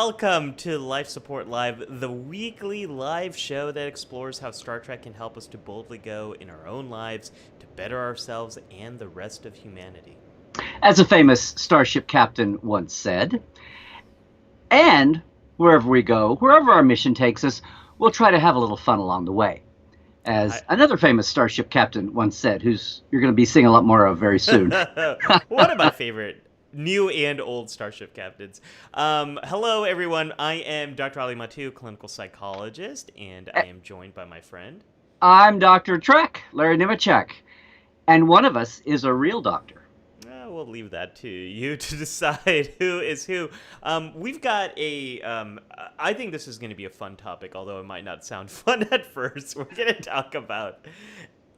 Welcome to Life Support Live, the weekly live show that explores how Star Trek can help us to boldly go in our own lives to better ourselves and the rest of humanity. As a famous starship captain once said, and wherever we go, wherever our mission takes us, we'll try to have a little fun along the way. As another famous starship captain once said, who's you're going to be seeing a lot more of very soon. One of my favorite new and old starship captains. Hello, everyone. I am Dr. Ali Mattu, clinical psychologist, and I am joined by my friend. I'm Dr. Trek, Larry Nemecek, and one of us is a real doctor. We'll leave that to you to decide who is who. We've got I think this is going to be a fun topic, although it might not sound fun at first. We're going to talk about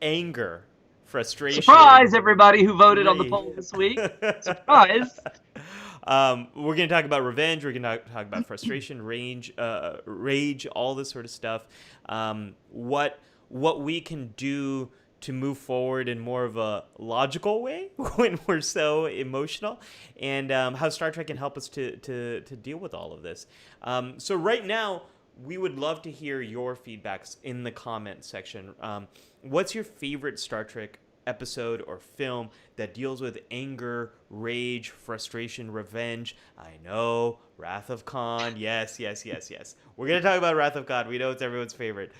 anger, frustration. Surprise, everybody who voted on the poll this week. Surprise. We're going to talk about revenge. We're going to talk about frustration, rage, all this sort of stuff. What we can do to move forward in more of a logical way when we're so emotional, and how Star Trek can help us to deal with all of this. So right now, we would love to hear your feedbacks in the comment section. What's your favorite Star Trek episode or film that deals with anger, rage, frustration, revenge? I know, Wrath of Khan. Yes. We're going to talk about Wrath of Khan. We know it's everyone's favorite.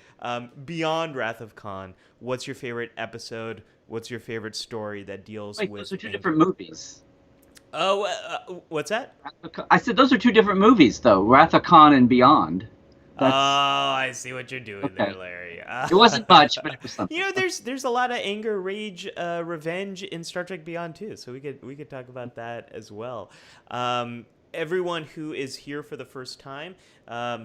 Beyond Wrath of Khan, what's your favorite episode? What's your favorite story that deals with those are two anger? different movies. Oh, what's that? I said those are two different movies, though. Wrath of Khan and Beyond. Oh, I see what you're doing there, Larry. It wasn't much, but it was something. You know, there's a lot of anger, rage, revenge in Star Trek Beyond too. So we could talk about that as well. Everyone who is here for the first time,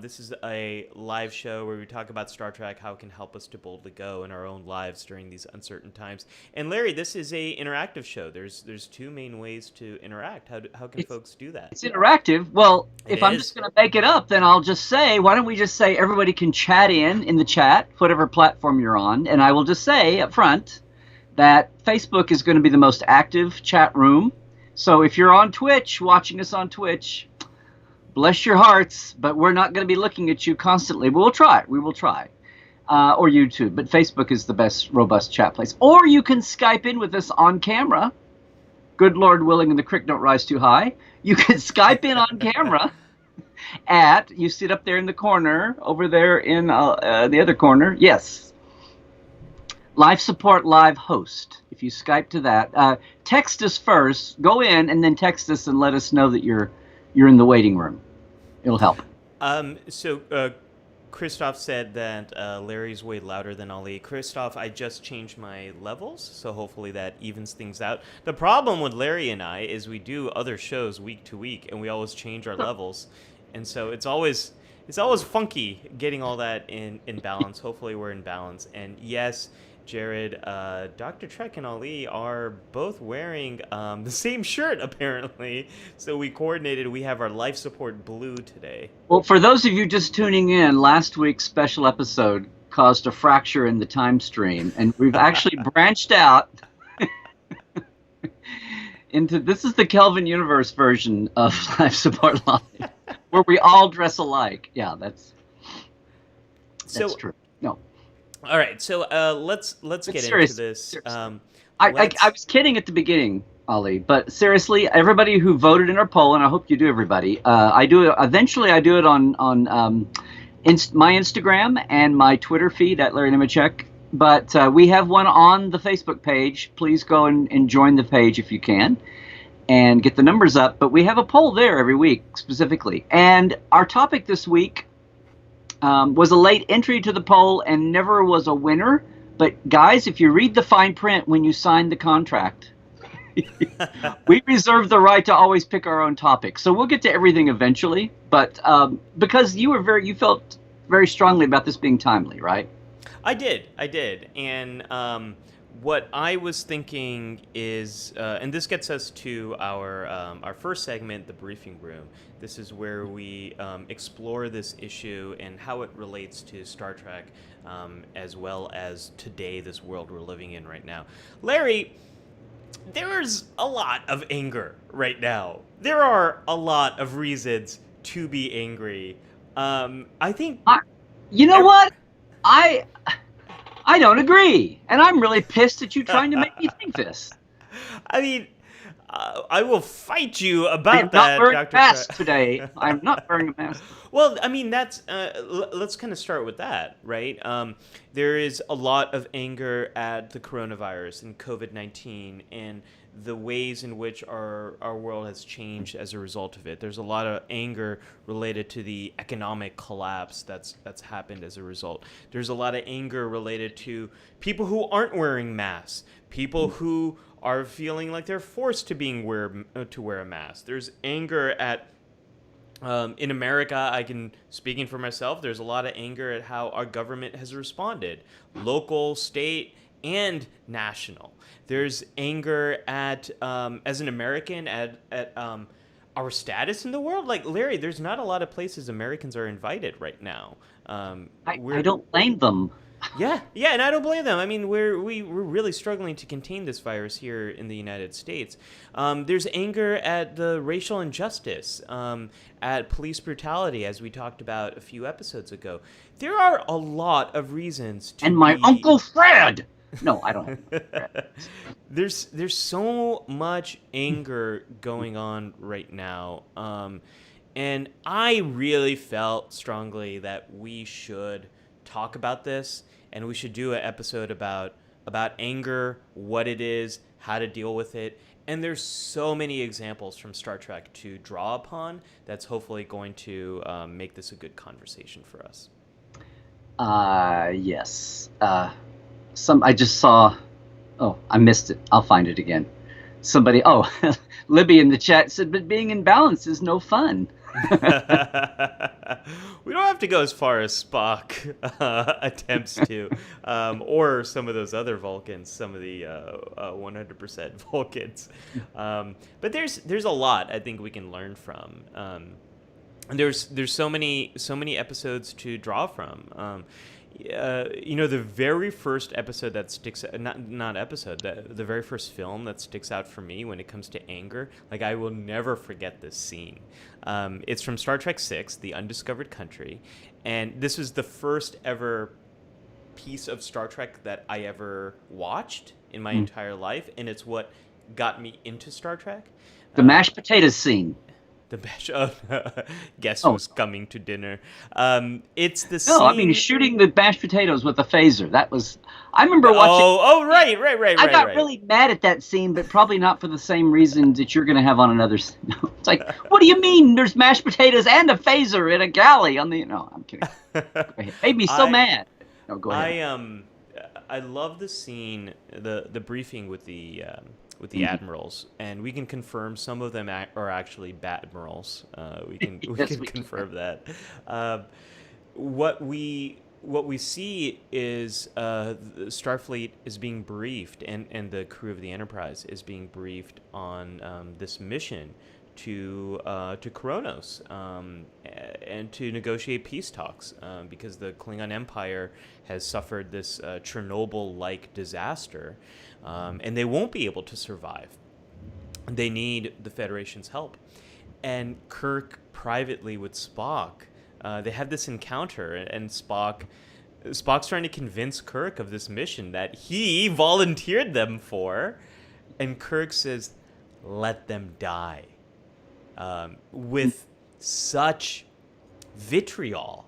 this is a live show where we talk about Star Trek, how it can help us to boldly go in our own lives during these uncertain times. And Larry, this is a interactive show. There's two main ways to interact. How can folks do that? It's interactive. Well, if I'm just going to make it up, then I'll just say, why don't we just say everybody can chat in the chat, whatever platform you're on, and I will just say up front that Facebook is going to be the most active chat room. So if you're on Twitch, watching us on Twitch, bless your hearts, but we're not going to be looking at you constantly. But we'll try. We will try. Or YouTube, but Facebook is the best robust chat place. Or you can Skype in with us on camera. Good Lord willing and the creek don't rise too high. You can Skype in on camera you sit up there in the corner, over there in the other corner. Yes. Life Support Live host. If you Skype to that, text us first. Go in and then text us and let us know that you're in the waiting room. It'll help. So Christoph said that Larry's way louder than Ali. Christoph, I just changed my levels, so hopefully that evens things out. The problem with Larry and I is we do other shows week to week, and we always change our levels, and so it's always funky getting all that in balance. Hopefully we're in balance. And yes, Jared, Dr. Trek and Ali are both wearing the same shirt, apparently. So we coordinated. We have our life support blue today. Well, for those of you just tuning in, last week's special episode caused a fracture in the time stream, and we've actually branched out into, this is the Kelvin Universe version of Life Support Live, where we all dress alike. Yeah, that's true. No. All right, so let's get into this. I was kidding at the beginning, Ali, but seriously, everybody who voted in our poll, and I hope you do, everybody. I do it on my Instagram and my Twitter feed at Larry Nemecek. But we have one on the Facebook page. Please go and join the page if you can, and get the numbers up. But we have a poll there every week specifically, and our topic this week was a late entry to the poll and never was a winner. But guys, if you read the fine print when you sign the contract, we reserve the right to always pick our own topic. So we'll get to everything eventually. But because you felt very strongly about this being timely, right? I did. And what I was thinking is, and this gets us to our first segment, the briefing room. This is where we explore this issue and how it relates to Star Trek, as well as today, this world we're living in right now. Larry, there is a lot of anger right now. There are a lot of reasons to be angry. I think. You know what? I don't agree, and I'm really pissed at you trying to make me think this. I mean, I will fight you I about am not that, wearing a Dr. mask today. I'm not wearing a mask. Well, I mean, that's let's kind of start with that, right? There is a lot of anger at the coronavirus and COVID-19 and the ways in which our world has changed as a result of it. There's a lot of anger related to the economic collapse that's happened as a result. There's a lot of anger related to people who aren't wearing masks, people who are feeling like they're forced to wear a mask. There's anger at in America, speaking for myself, there's a lot of anger at how our government has responded, local, state, and national. There's anger at, as an American, at our status in the world. Like, Larry, there's not a lot of places Americans are invited right now. I don't blame them. Yeah, and I don't blame them. I mean, we're really struggling to contain this virus here in the United States. There's anger at the racial injustice, at police brutality, as we talked about a few episodes ago. There are a lot of reasons to. And my Uncle Fred. No, I don't have. There's so much anger going on right now, and I really felt strongly that we should talk about this, and we should do an episode about anger, what it is, how to deal with it. And there's so many examples from Star Trek to draw upon that's hopefully going to make this a good conversation for us. Yes. I just saw. Oh, I missed it. I'll find it again. Somebody. Oh, Libby in the chat said, "But being in balance is no fun." We don't have to go as far as Spock attempts to, or some of those other Vulcans, some of the 100% Vulcans. But there's a lot I think we can learn from. And there's so many episodes to draw from. The very first episode that sticks, not episode, the very first film that sticks out for me when it comes to anger, like I will never forget this scene. It's from Star Trek VI, The Undiscovered Country, and this was the first ever piece of Star Trek that I ever watched in my entire life, and it's what got me into Star Trek. The mashed potatoes scene. The bash. Guess who's coming to dinner? It's the scene. No, I mean shooting the mashed potatoes with a phaser. That was. I remember watching. Oh, right. I got really mad at that scene, but probably not for the same reason that you're going to have on another. No, it's like, what do you mean? There's mashed potatoes and a phaser in a galley on the. No, I'm kidding. It made me so mad. No, go ahead. I love the scene, the briefing with the admirals, and we can confirm some of them are actually Batmirals. We can confirm that. What we see is Starfleet is being briefed, and the crew of the Enterprise is being briefed on this mission to Kronos and to negotiate peace talks because the Klingon Empire has suffered this Chernobyl-like disaster, and they won't be able to survive. They need the Federation's help. And Kirk privately with Spock, they have this encounter, and Spock's trying to convince Kirk of this mission that he volunteered them for, and Kirk says, "Let them die." With such vitriol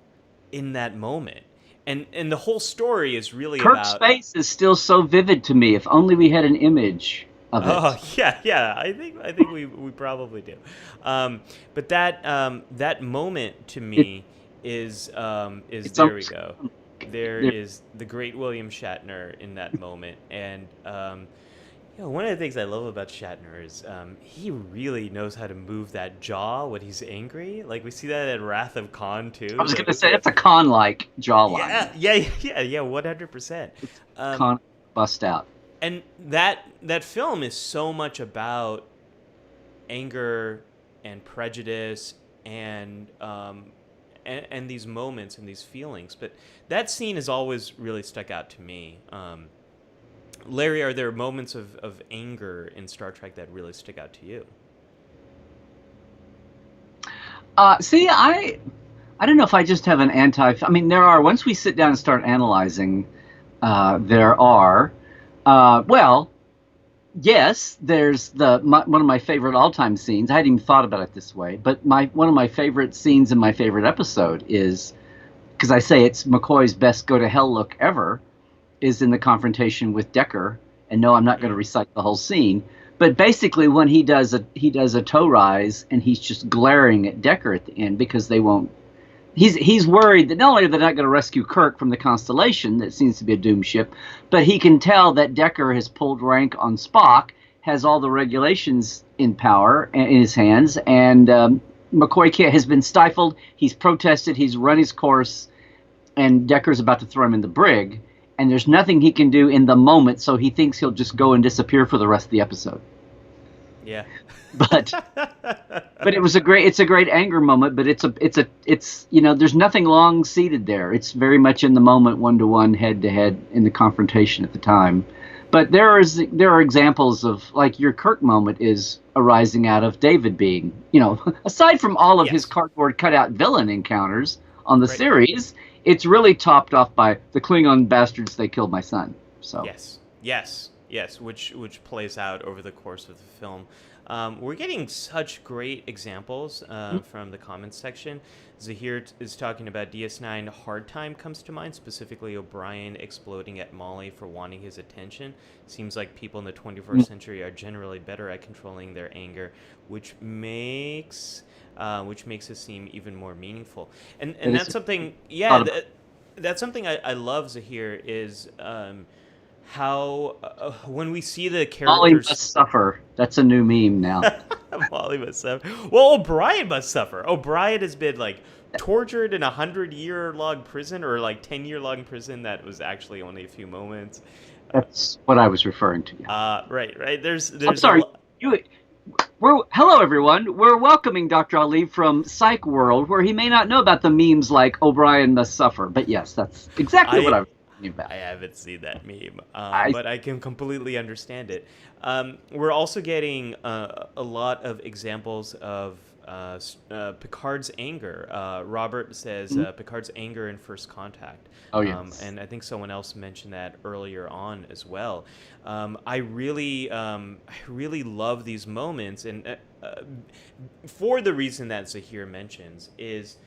in that moment. And the whole story is really Kirk's face is still so vivid to me. If only we had an image of it. Oh, yeah. I think we probably do. But that moment to me is there we go. There is the great William Shatner in that moment. And one of the things I love about Shatner is he really knows how to move that jaw when he's angry. Like, we see that in Wrath of Khan, too. I was going to say, that's a Khan-like jawline. Yeah, 100%. Khan bust out. And that film is so much about anger and prejudice and these moments and these feelings. But that scene has always really stuck out to me. Larry, are there moments of anger in Star Trek that really stick out to you? See, I don't know if I just have an I mean, there are, once we sit down and start analyzing, there are, well, yes, there's one of my favorite all-time scenes. I hadn't even thought about it this way, but one of my favorite scenes in my favorite episode is, because I say it's McCoy's best go-to-hell look ever, is in the confrontation with Decker. And no, I'm not going to recite the whole scene, but basically when he does a toe rise and he's just glaring at Decker at the end because they won't. He's worried that not only are they not going to rescue Kirk from the Constellation that seems to be a doomed ship, but he can tell that Decker has pulled rank on Spock, has all the regulations in power in his hands, and McCoy has been stifled. He's protested. He's run his course, and Decker's about to throw him in the brig. And there's nothing he can do in the moment, so he thinks he'll just go and disappear for the rest of the episode. Yeah. But it's a great anger moment, but it's there's nothing long seated there. It's very much in the moment, 1-to-1, head-to-head in the confrontation at the time. But there are examples of, like, your Kirk moment is arising out of David being, aside from all of his cardboard cutout villain encounters on the series, it's really topped off by the Klingon bastards, they killed my son. So yes, which plays out over the course of the film. We're getting such great examples from the comments section. Zahir is talking about DS9. Hard Time comes to mind, specifically O'Brien exploding at Molly for wanting his attention. Seems like people in the 21st century are generally better at controlling their anger, which makes it seem even more meaningful. And that's something, that's something I love, Zahir, is how when we see the characters... Molly must suffer. That's a new meme now. Molly must suffer. Well, O'Brien must suffer. O'Brien has been, like, tortured in a 100-year-long prison, or, like, 10-year-long prison that was actually only a few moments. That's what I was referring to. Yeah. Right. There's I'm sorry. Hello, everyone. We're welcoming Dr. Ali from Psych World, where he may not know about the memes like O'Brien must suffer. But yes, that's exactly what I was talking about. I haven't seen that meme, but I can completely understand it. We're also getting a lot of examples of Picard's anger. Robert says Picard's anger in First Contact. Oh, yes. And I think someone else mentioned that earlier on as well. I really love these moments, and for the reason that Zahir mentions is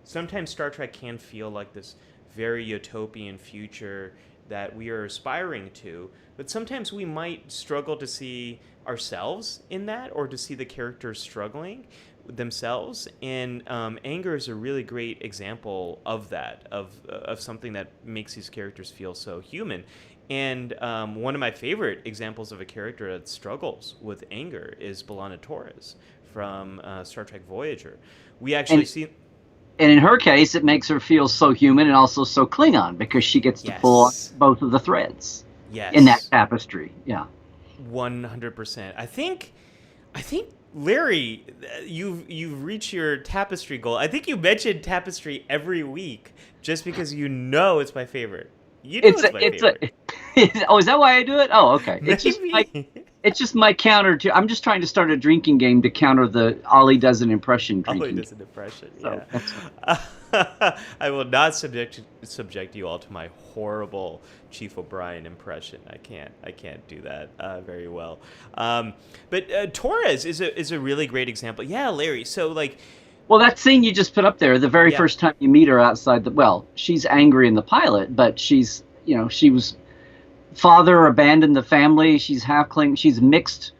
sometimes Star Trek can feel like this very utopian future that we are aspiring to, but sometimes we might struggle to see ourselves in that, or to see the characters struggling themselves, and anger is a really great example of that, of something that makes these characters feel so human. And one of my favorite examples of a character that struggles with anger is B'Elanna Torres from Star Trek Voyager. We actually see... And in her case, it makes her feel so human and also so Klingon, because she gets to pull on both of the threads in that tapestry. Yeah. 100%. I think Larry, you've reached your tapestry goal. I think you mentioned tapestry every week just because it's my favorite. It's my favorite. Oh, is that why I do it? Oh, okay. It's just my counter to. I'm just trying to start a drinking game to counter the Ollie does an impression drinking. Ollie does an impression. Yeah. I will not subject you all to my horrible Chief O'Brien impression. I can't do that very well. But Torres is a really great example. Yeah, Larry. So, like, well, that scene you just put up there, the very first time you meet her outside she's angry in the pilot, but she was father abandoned the family. She's half-Klingon. She's mixed.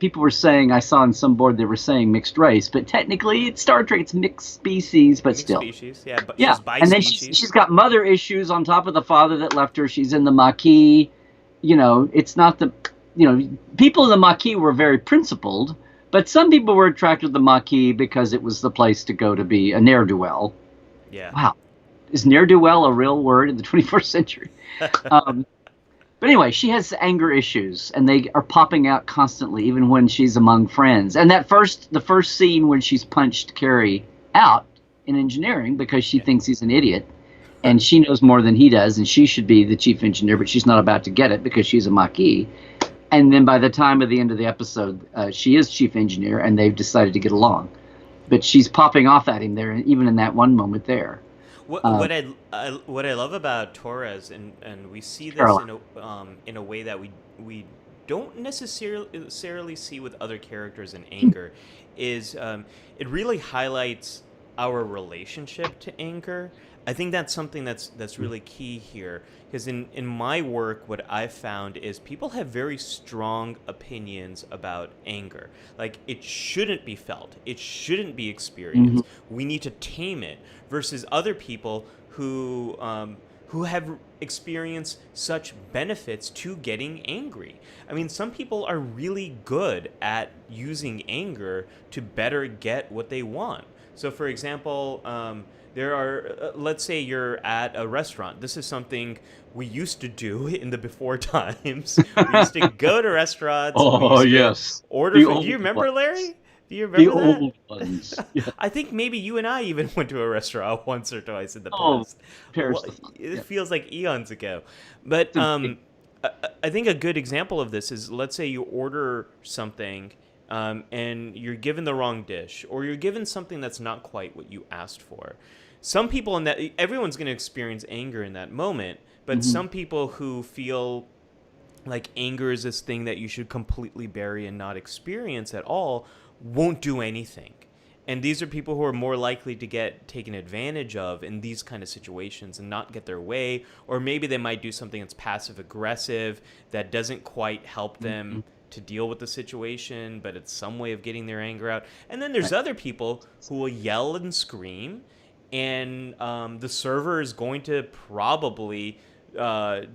People were saying, I saw on some board they were saying mixed race, but technically it's Star Trek. It's mixed species, but still. Mixed species, yeah. But she's bi-species. And then she's got mother issues on top of the father that left her. She's in the Maquis. It's not the, people in the Maquis were very principled, but some people were attracted to the Maquis because it was the place to go to be a ne'er-do-well. Yeah. Wow. Is ne'er-do-well a real word in the 21st century? But anyway, she has anger issues, and they are popping out constantly, even when she's among friends. And the first scene when she's punched Carrie out in engineering because she thinks he's an idiot, and she knows more than he does, and she should be the chief engineer, but she's not about to get it because she's a Maquis. And then by the time of the end of the episode, she is chief engineer, and they've decided to get along. but she's popping off at him there, even in that one moment there. What I love about Torres, and we see this Caroline. in a way that we don't necessarily see with other characters in anger, is it really highlights our relationship to anger. I think that's something that's really key here, because in my work, what I've found is people have very strong opinions about anger. Like, it shouldn't be felt, it shouldn't be experienced. We need to tame it, versus other people who have experienced such benefits to getting angry. I mean, some people are really good at using anger to better get what they want. So, for example, there are, let's say you're at a restaurant. This is something we used to do in the before times. We used to go to restaurants. Oh, yes. Order food. Do you remember, Larry? Do you remember the that? old ones. Yeah. I think maybe you and I even went to a restaurant once or twice in the past. It feels like eons ago. But I think a good example of this is, let's say you order something and you're given the wrong dish, or you're given something that's not quite what you asked for. Some people everyone's going to experience anger in that moment, but some people who feel like anger is this thing that you should completely bury and not experience at all won't do anything. And these are people who are more likely to get taken advantage of in these kind of situations and not get their way, or maybe they might do something that's passive aggressive that doesn't quite help them to deal with the situation, but it's some way of getting their anger out. And then there's other people who will yell and scream, and the server is going to probably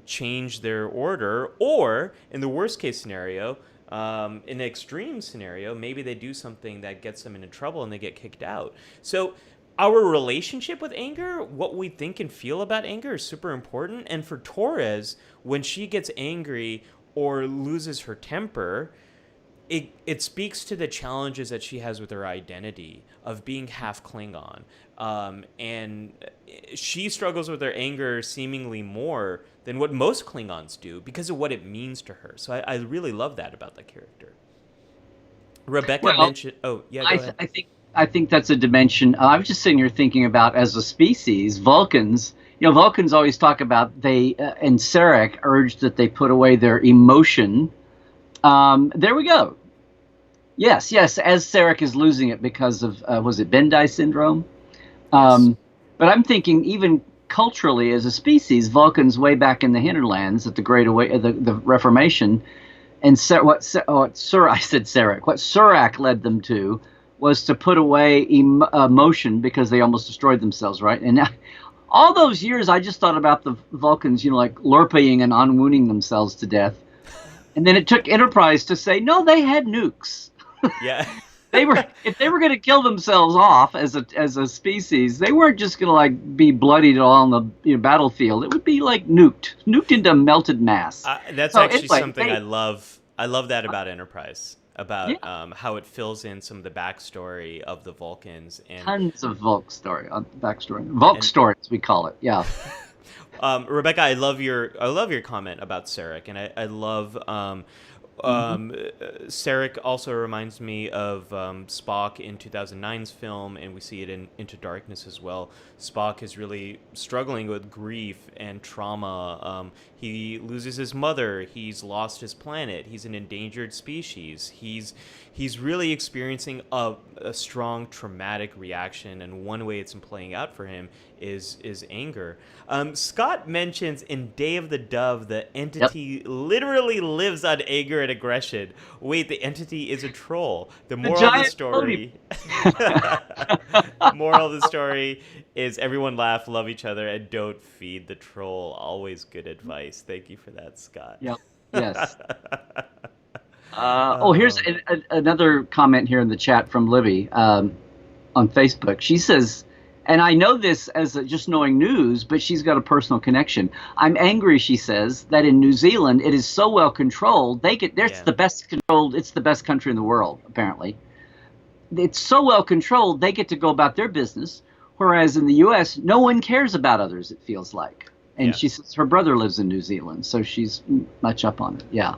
change their order, or in the worst case scenario, in an extreme scenario, maybe they do something that gets them into trouble and they get kicked out. So our relationship with anger, what we think and feel about anger, is super important. And for Torres, when she gets angry or loses her temper, it speaks to the challenges that she has with her identity of being half Klingon. And she struggles with her anger seemingly more than what most Klingons do because of what it means to her. So I really love that about the character. Rebecca mentioned... Oh, yeah, go ahead. I think that's a dimension. I was just sitting here thinking about, as a species, Vulcans... Vulcans always talk about and Sarek urged that they put away their emotion. There we go. Yes, as Sarek is losing it because of, was it Bendai syndrome? Yes. But I'm thinking, even culturally, as a species, Vulcans way back in the hinterlands at the the Reformation, and what Surak led them to was to put away emotion, because they almost destroyed themselves, right? And all those years, I just thought about the Vulcans, like lurping and unwounding themselves to death. And then it took Enterprise to say, no, they had nukes. Yeah. If they were going to kill themselves off as a species, they weren't just going to be bloodied all on the battlefield. It would be nuked into melted mass. That's actually something I love. I love that about Enterprise, about how it fills in some of the backstory of the Vulcans, and tons of backstory, stories we call it. Yeah. Rebecca, I love your comment about Sarek, and I love Sarek also reminds me of Spock in 2009's film, and we see it in Into Darkness as well. Spock is really struggling with grief and trauma. He loses his mother. He's lost his planet. He's an endangered species. He's really experiencing a strong traumatic reaction, and one way it's playing out for him is anger. Scott mentions in Day of the Dove the entity literally lives on anger and aggression. Wait, the entity is a troll. The moral of the story moral of the story is everyone laugh, love each other, and don't feed the troll. Always good advice. Thank you for that, Scott. Yep. Yes. Here's another comment here in the chat from Libby on Facebook. She says, and I know this as just knowing news, but she's got a personal connection. I'm angry, she says, that in New Zealand it is so well controlled. The best controlled. It's the best country in the world, apparently. It's so well controlled, they get to go about their business, whereas in the U.S., no one cares about others, it feels like. And she says her brother lives in New Zealand, so she's much up on it. Yeah.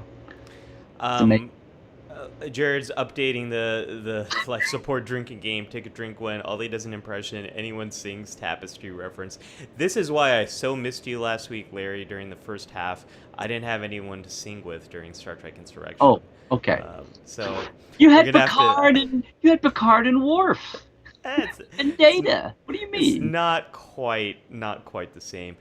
Jared's updating the life support drinking game. Take a drink when Ollie does an impression. Anyone sings Tapestry reference. This is why I so missed you last week, Larry. During the first half, I didn't have anyone to sing with during Star Trek Insurrection. Oh, okay. So you had Picard and Worf. And Data. What do you mean? It's not quite the same.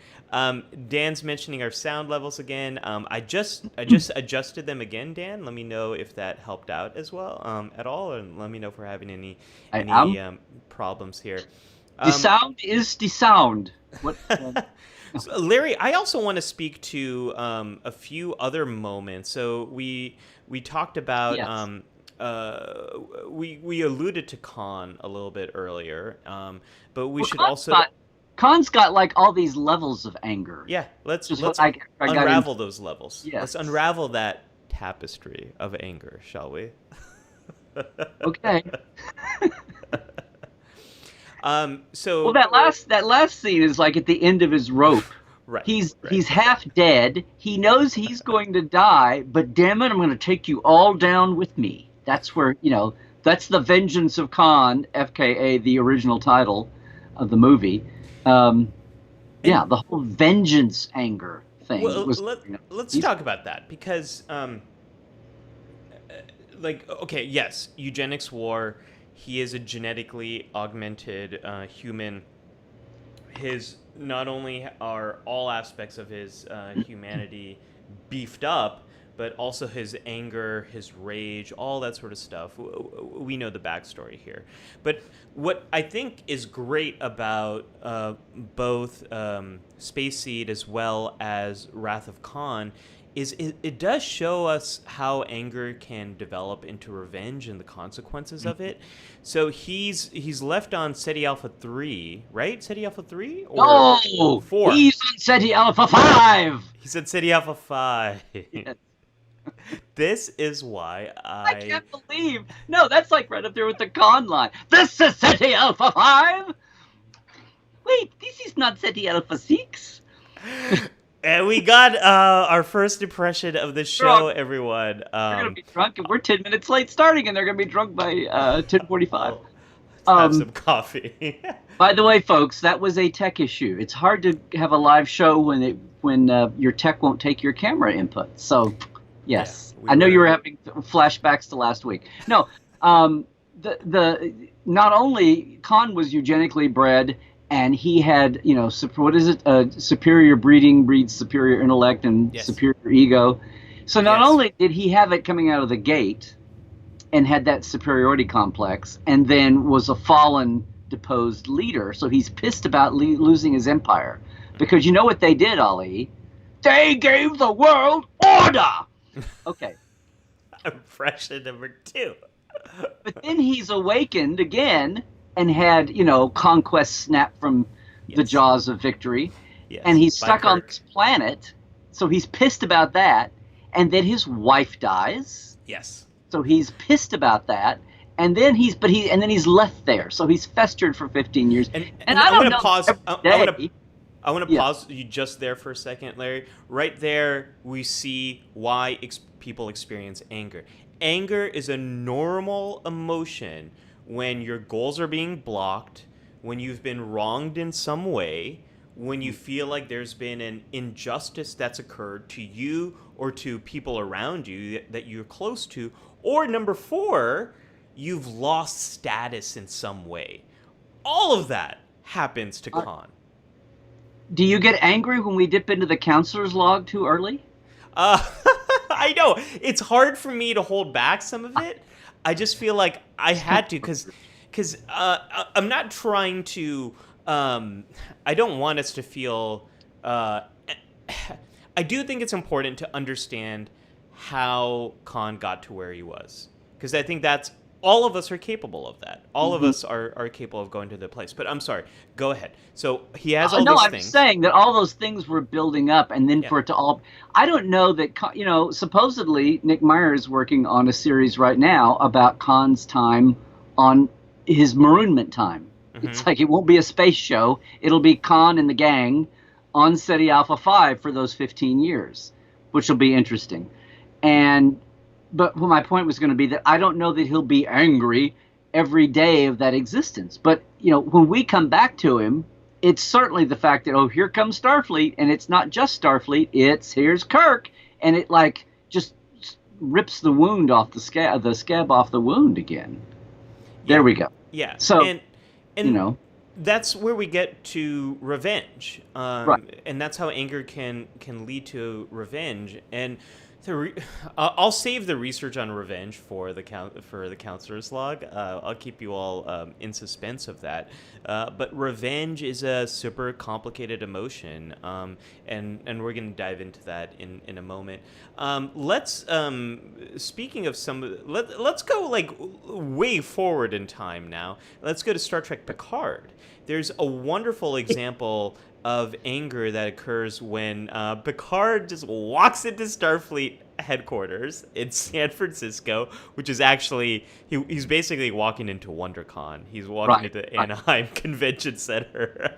Dan's mentioning our sound levels again. I just adjusted them again, Dan. Let me know if that helped out as well at all, and let me know if we're having any problems here. The sound is the sound. What? So, Larry, I also want to speak to a few other moments. So we talked about. Yes. We alluded to Khan a little bit earlier, but we should also. Khan's got like all these levels of anger. Yeah, let's unravel those levels. Yes. Let's unravel that tapestry of anger, shall we? Okay. So. Well, that last scene is like at the end of his rope. Right. He's half dead. He knows he's going to die, but damn it, I'm going to take you all down with me. That's where, that's the vengeance of Khan, FKA, the original title of the movie. The whole vengeance anger thing. Well, let's talk about that because, yes, eugenics war. He is a genetically augmented human. Not only are all aspects of his humanity beefed up, but also his anger, his rage, all that sort of stuff. We know the backstory here. But what I think is great about both Space Seed as well as Wrath of Khan is it does show us how anger can develop into revenge and the consequences of it. So he's left on Ceti Alpha 3, right? Ceti Alpha 3? Or 4? He's on Ceti Alpha 5! He's on Ceti Alpha 5. Yes. This is why I can't believe. No, that's like right up there with the Khan line. This is Ceti Alpha 5? Wait, this is not Ceti Alpha 6? And we got our first impression of the show, everyone. We're going to be drunk, and we're 10 minutes late starting, and they're going to be drunk by 10:45. Have some coffee. By the way, folks, that was a tech issue. It's hard to have a live show when your tech won't take your camera input. So, yes. Yeah, I know you were having flashbacks to last week. No, not only Khan was eugenically bred, and he had, superior breeding breeds superior intellect and superior ego. So not only did he have it coming out of the gate and had that superiority complex, and then was a fallen, deposed leader, so he's pissed about losing his empire. Because you know what they did, Ollie? They gave the world order! Okay. Impression number 2. But then he's awakened again and had, conquest snap from the jaws of victory. Yes, and he's stuck on this planet, so he's pissed about that. And then his wife dies. Yes. So he's pissed about that. And then he's left there. So he's festered for 15 years. And I don't know. I want to pause you just there for a second, Larry. Right there, we see why people experience anger. Anger is a normal emotion when your goals are being blocked, when you've been wronged in some way, when you feel like there's been an injustice that's occurred to you or to people around you that you're close to, or number 4, you've lost status in some way. All of that happens to Khan. Do you get angry when we dip into the counselor's log too early? I know. It's hard for me to hold back some of it. I just feel like I had to because I'm not trying to I don't want us to feel I do think it's important to understand how Khan got to where he was, because I think that's all of us are capable of that. All of us are capable of going to the place. But I'm sorry. Go ahead. So he has all these things. No, I'm saying that all those things were building up, and then for it to all... I don't know that... supposedly Nick Meyer is working on a series right now about Khan's time on his maroonment time. Mm-hmm. It's like it won't be a space show. It'll be Khan and the gang on Ceti Alpha 5 for those 15 years, which will be interesting. And but well, my point was going to be that I don't know that he'll be angry every day of that existence. But when we come back to him, it's certainly the fact that here comes Starfleet, and it's not just Starfleet. Here's Kirk, and it like just rips the wound off the scab off the wound again. Yeah. There we go. Yeah. So and that's where we get to revenge, right. And that's how anger can lead to revenge. And I'll save the research on revenge for the counselor's log. I'll keep you all in suspense of that. But revenge is a super complicated emotion, and we're going to dive into that in a moment. Let's speaking of let's go like way forward in time now. Let's go to Star Trek Picard. There's a wonderful example of anger that occurs when Picard just walks into Starfleet headquarters in San Francisco, which is actually he's basically walking into WonderCon. He's walking into Anaheim Convention Center.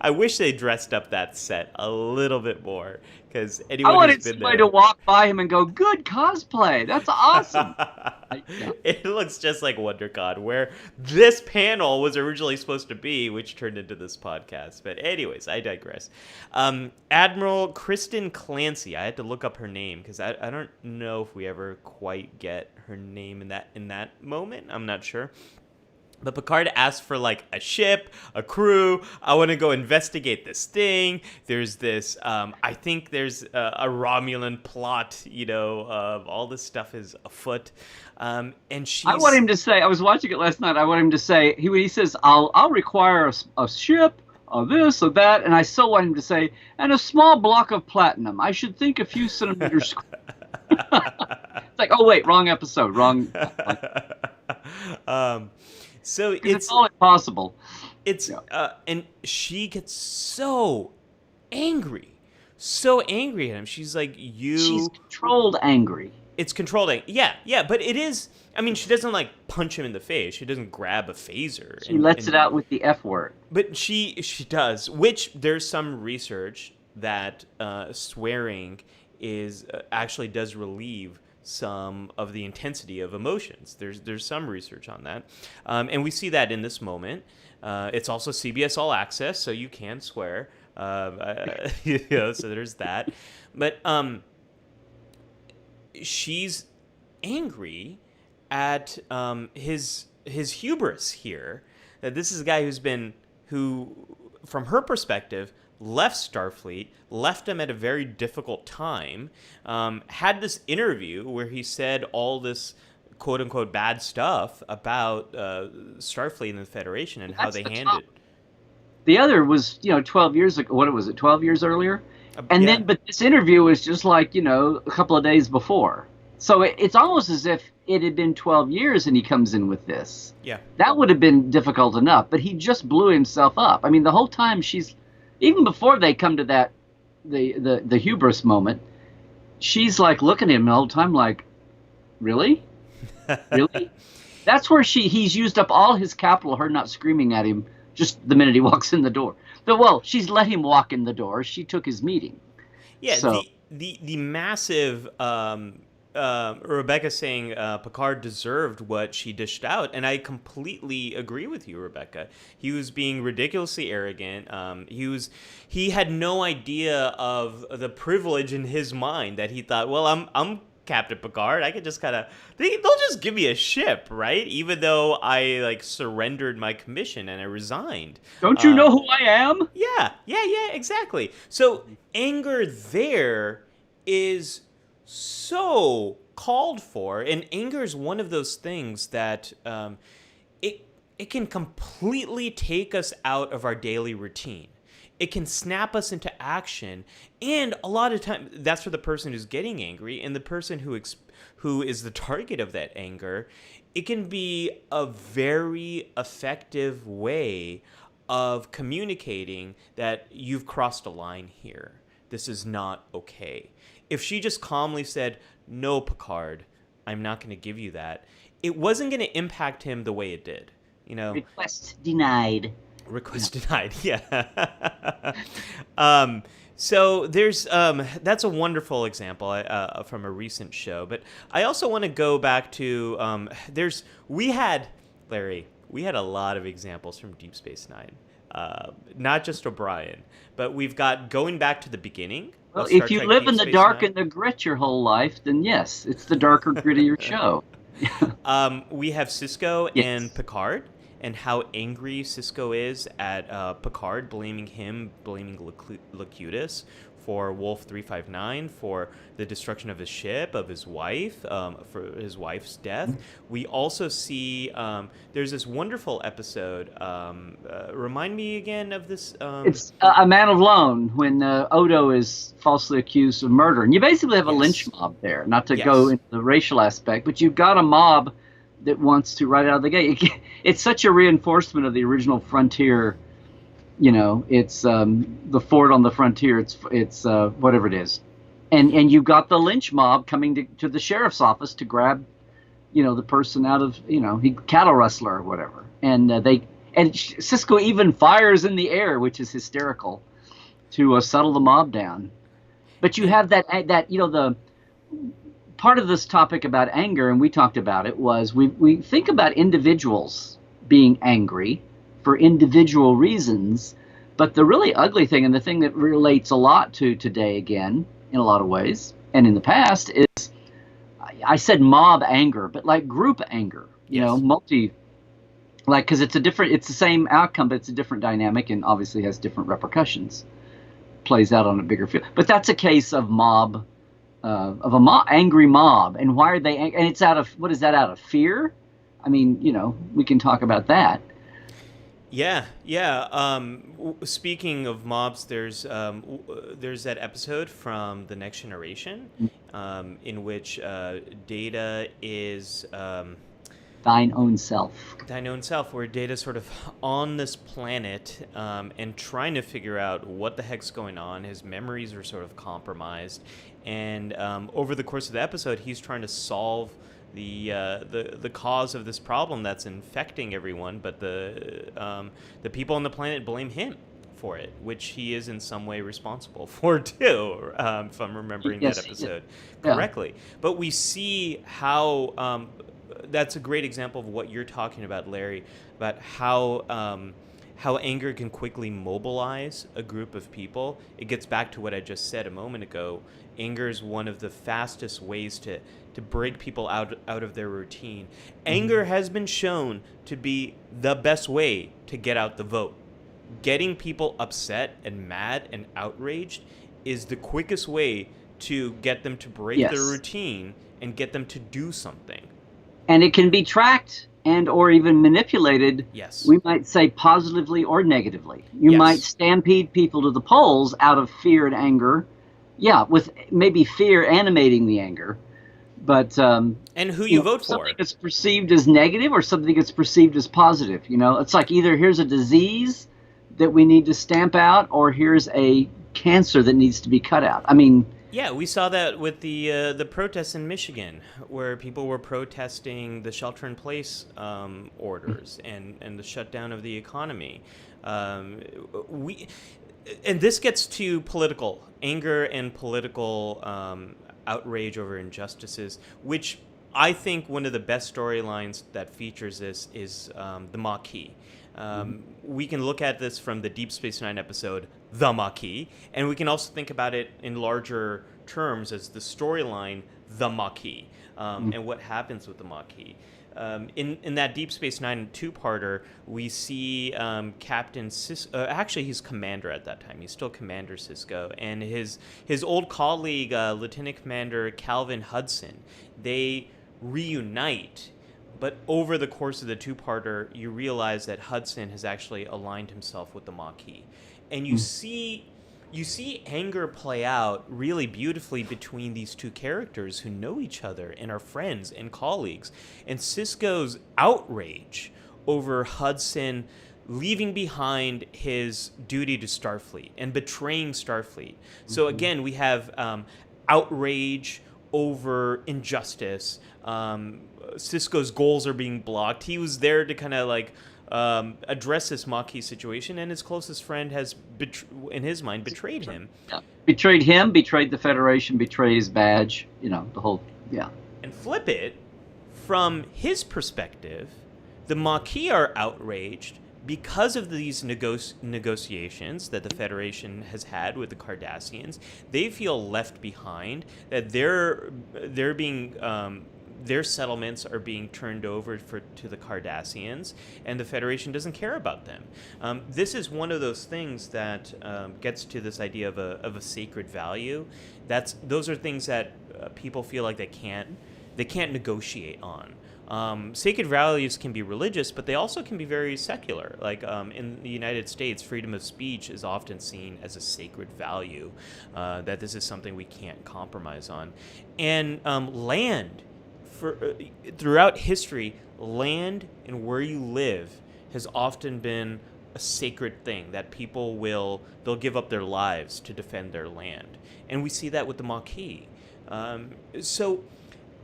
I wish they dressed up that set a little bit more, because anyone I wanted who's been somebody there to walk by him and go, "Good cosplay. That's awesome." It looks just like WonderCon, where this panel was originally supposed to be, which turned into this podcast. But anyways, I digress. Admiral Kristen Clancy. I had to look up her name because I don't know if we ever quite get her name in that moment. I'm not sure. But Picard asked for like a ship, a crew. I want to go investigate this thing. There's this, I think there's a Romulan plot, all this stuff is afoot. And I want him to say, I was watching it last night. I want him to say, he says, I'll require a ship, or this or that. And I still want him to say, and a small block of platinum. I should think a few centimeters. It's like, oh wait, wrong episode, wrong. So it's all impossible. And she gets so angry at him. She's like, she's controlled angry. It's controlled angry. Yeah, but it is. I mean, she doesn't like punch him in the face. She doesn't grab a phaser. She lets it out with the F word. But she does. Which there's some research that swearing is actually does relieve some of the intensity of emotions. There's some research on that, and we see that in this moment. It's also CBS All Access, so you can swear. So there's that. But she's angry at his hubris here. That this is a guy who, from her perspective, left Starfleet, left him at a very difficult time, had this interview where he said all this quote-unquote bad stuff about Starfleet and the Federation and how they handled it. The other was, 12 years ago. What was it, 12 years earlier? And then, but this interview was just like, a couple of days before. So it's almost as if it had been 12 years and he comes in with this. Yeah. That would have been difficult enough, but he just blew himself up. I mean, the whole time even before they come to that, the hubris moment, she's like looking at him the whole time like, really? Really? That's where he's used up all his capital, her not screaming at him just the minute he walks in the door. Well, she's let him walk in the door. She took his meeting. Yeah, so. the massive Rebecca saying Picard deserved what she dished out, and I completely agree with you, Rebecca. He was being ridiculously arrogant. He had no idea of the privilege in his mind that he thought, well, I'm Captain Picard. I could just kind of they'll just give me a ship, right? Even though I like surrendered my commission and I resigned. Don't you know who I am? Yeah, exactly. So anger there is so called for, and anger is one of those things that it can completely take us out of our daily routine. It can snap us into action, and a lot of time that's for the person who's getting angry, and the person who is the target of that anger. It can be a very effective way of communicating that you've crossed a line here. This is not okay. If she just calmly said, "No, Picard, I'm not going to give you that," it wasn't going to impact him the way it did. Request denied. Request denied. Yeah. um, so there's that's a wonderful example from a recent show, but I also want to go back to we had Larry. We had a lot of examples from Deep Space Nine, not just O'Brien, but we've got going back to the beginning Well, of Star if you Trek live Deep in the Space dark Nine. and the grit your whole life, then yes, it's the darker, grittier show. We have Sisko and Yes. Picard, and how angry Sisko is at Picard, blaming Locutus for Wolf 359, for the destruction of his ship, of his wife, for his wife's death. We also see there's this wonderful episode. Remind me again of this. It's a Man of Lone when Odo is falsely accused of murder. And you basically have a Yes. lynch mob there, not to Yes. go into the racial aspect, but you've got a mob that wants to right out of the gate. It's such a reinforcement of the original Frontier. You know, it's the fort on the frontier. It's whatever it is, and you've got the lynch mob coming to the sheriff's office to grab, the person out of cattle rustler or whatever, and Sisko even fires in the air, which is hysterical, to settle the mob down. But you have that the part of this topic about anger, and we talked about it, was we think about individuals being angry for individual reasons, but the really ugly thing, and the thing that relates a lot to today again in a lot of ways and in the past, is I said mob anger, but like group anger, Yes. because it's the same outcome, but it's a different dynamic and obviously has different repercussions, plays out on a bigger field. But that's a case of angry mob. And why are they and it's out of, what is that, out of fear? I mean, we can talk about that. Yeah. Speaking of mobs, there's that episode from The Next Generation, in which Data is Thine own self. where Data's sort of on this planet and trying to figure out what the heck's going on. His memories are sort of compromised, and over the course of the episode, he's trying to solve the cause of this problem that's infecting everyone, but the people on the planet blame him for it, which he is in some way responsible for too, if I'm remembering Yes, that episode yeah. correctly. But we see how that's a great example of what you're talking about, Larry, about how anger can quickly mobilize a group of people. It gets back to what I just said a moment ago. Anger is one of the fastest ways to break people out of their routine. Anger has been shown to be the best way to get out the vote. Getting people upset and mad and outraged is the quickest way to get them to break Yes. their routine and get them to do something. And it can be tracked and or even manipulated. Yes. We might say positively or negatively. You Yes. might stampede people to the polls out of fear and anger. Yeah, with maybe fear animating the anger. But And who you vote for. something that's perceived as negative or something that's perceived as positive. It's like either here's a disease that we need to stamp out, or here's a cancer that needs to be cut out. I mean, Yeah, we saw that with the protests in Michigan, where people were protesting the shelter-in-place orders and the shutdown of the economy. And this gets to political anger and political outrage over injustices, which I think one of the best storylines that features this is the Maquis. We can look at this from the Deep Space Nine episode, The Maquis, and we can also think about it in larger terms as the storyline, The Maquis, and what happens with the Maquis. In that Deep Space Nine two-parter, we see Captain Sisko. Actually, he's commander at that time. He's still Commander Sisko, and his old colleague, Lieutenant Commander Calvin Hudson. They reunite, but over the course of the two-parter, you realize that Hudson has actually aligned himself with the Maquis, and you see anger play out really beautifully between these two characters who know each other and are friends and colleagues. And Sisko's outrage over Hudson leaving behind his duty to Starfleet and betraying Starfleet. So again, we have outrage over injustice. Sisko's goals are being blocked. He was there to kind of like address this Maquis situation, and his closest friend has, in his mind, betrayed him. Yeah. Betrayed him, betrayed the Federation, betrayed his badge, the whole, yeah. And flip it, from his perspective, the Maquis are outraged because of these negotiations that the Federation has had with the Cardassians. They feel left behind, that they're being their settlements are being turned over to the Cardassians, and the Federation doesn't care about them. This is one of those things that gets to this idea of a sacred value. Those are things that people feel like they can't negotiate on. Sacred values can be religious, but they also can be very secular. Like in the United States, freedom of speech is often seen as a sacred value, that this is something we can't compromise on. And land, throughout history, land and where you live has often been a sacred thing, that they'll give up their lives to defend their land. And we see that with the Maquis. So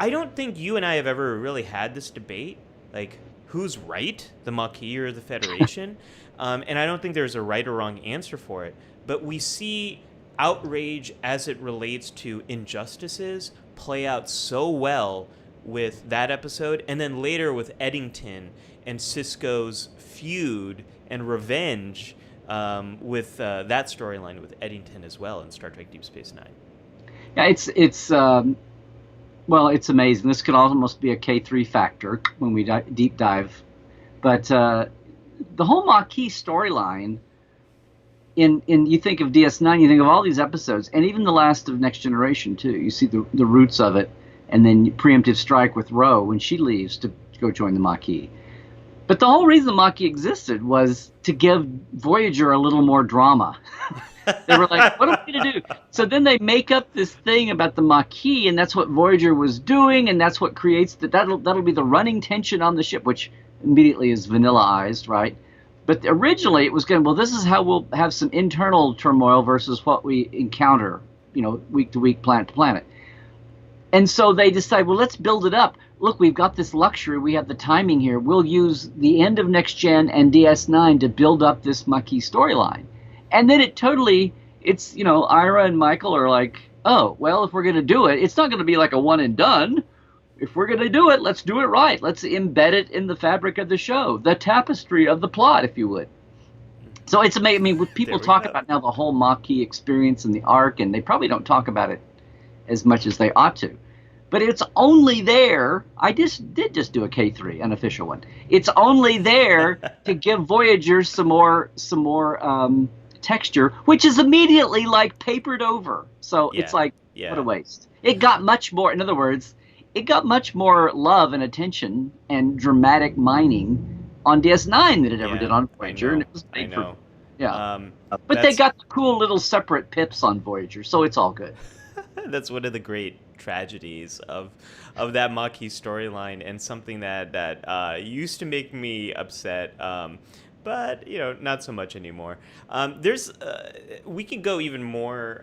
I don't think you and I have ever really had this debate, like who's right, the Maquis or the Federation, and I don't think there's a right or wrong answer for it. But we see outrage as it relates to injustices play out so well with that episode, and then later with Eddington and Sisko's feud and revenge with that storyline with Eddington as well in Star Trek Deep Space Nine. Yeah, well, it's amazing. This could almost be a K3 factor when we deep dive. But the whole Maquis storyline, you think of DS9, you think of all these episodes, and even the last of Next Generation, too. You see the roots of it, and then preemptive strike with Ro when she leaves to go join the Maquis. But the whole reason the Maquis existed was to give Voyager a little more drama. They were like, what are we going to do? So then they make up this thing about the Maquis, and that's what Voyager was doing, and that's what creates that'll be the running tension on the ship, which immediately is vanillaized, right? But originally it was this is how we'll have some internal turmoil versus what we encounter, week to week, planet to planet. And so they decide, well, let's build it up. Look, we've got this luxury. We have the timing here. We'll use the end of Next Gen and DS9 to build up this Maquis storyline. And then it's, Ira and Michael are like, oh, well, if we're going to do it, it's not going to be like a one and done. If we're going to do it, let's do it right. Let's embed it in the fabric of the show, the tapestry of the plot, if you would. So it's amazing. I mean, people talk about now the whole Maquis experience and the arc, and they probably don't talk about it as much as they ought to. But it's only there. I did do a K3, an official one. It's only there to give Voyager some more texture, which is immediately papered over. So it's what a waste. It got much more, in other words, it got much more love and attention and dramatic mining on DS9 than it ever did on Voyager. And it was made for, but they got the cool little separate pips on Voyager, so it's all good. That's one of the great tragedies of that Maquis storyline, and something that used to make me upset. But not so much anymore. We could go even more.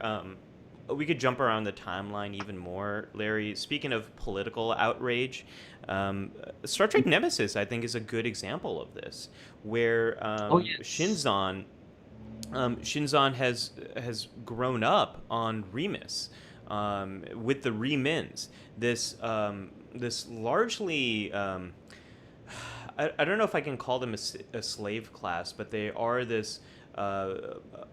We could jump around the timeline even more, Larry. Speaking of political outrage, Star Trek Nemesis, I think, is a good example of this, where Shinzon has grown up on Remus, with the Remins. This largely. I don't know if I can call them a slave class, but they are this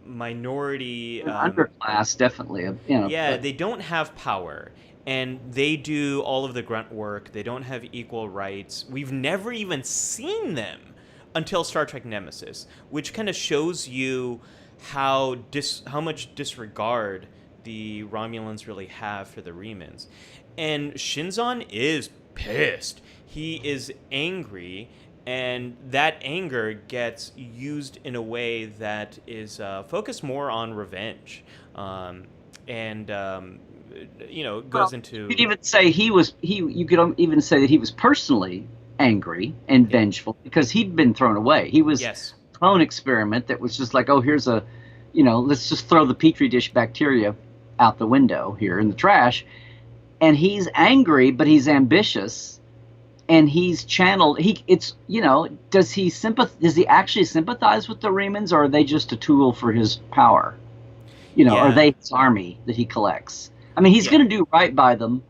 minority underclass, definitely. They don't have power, and they do all of the grunt work. They don't have equal rights. We've never even seen them until Star Trek Nemesis, which kind of shows you how much disregard the Romulans really have for the Remins. And Shinzon is pissed. He is angry, and that anger gets used in a way that is focused more on revenge, goes into. You could even say you could even say that he was personally angry and vengeful because he'd been thrown away. He was a clone experiment that was just like, oh, here's let's just throw the petri dish bacteria out the window here in the trash, and he's angry, but he's ambitious. and he's channeled. Does he actually sympathize with the Remans, or are they just a tool for his power? Are Yeah. they his army that he collects? I mean, he's Yeah. going to do right by them,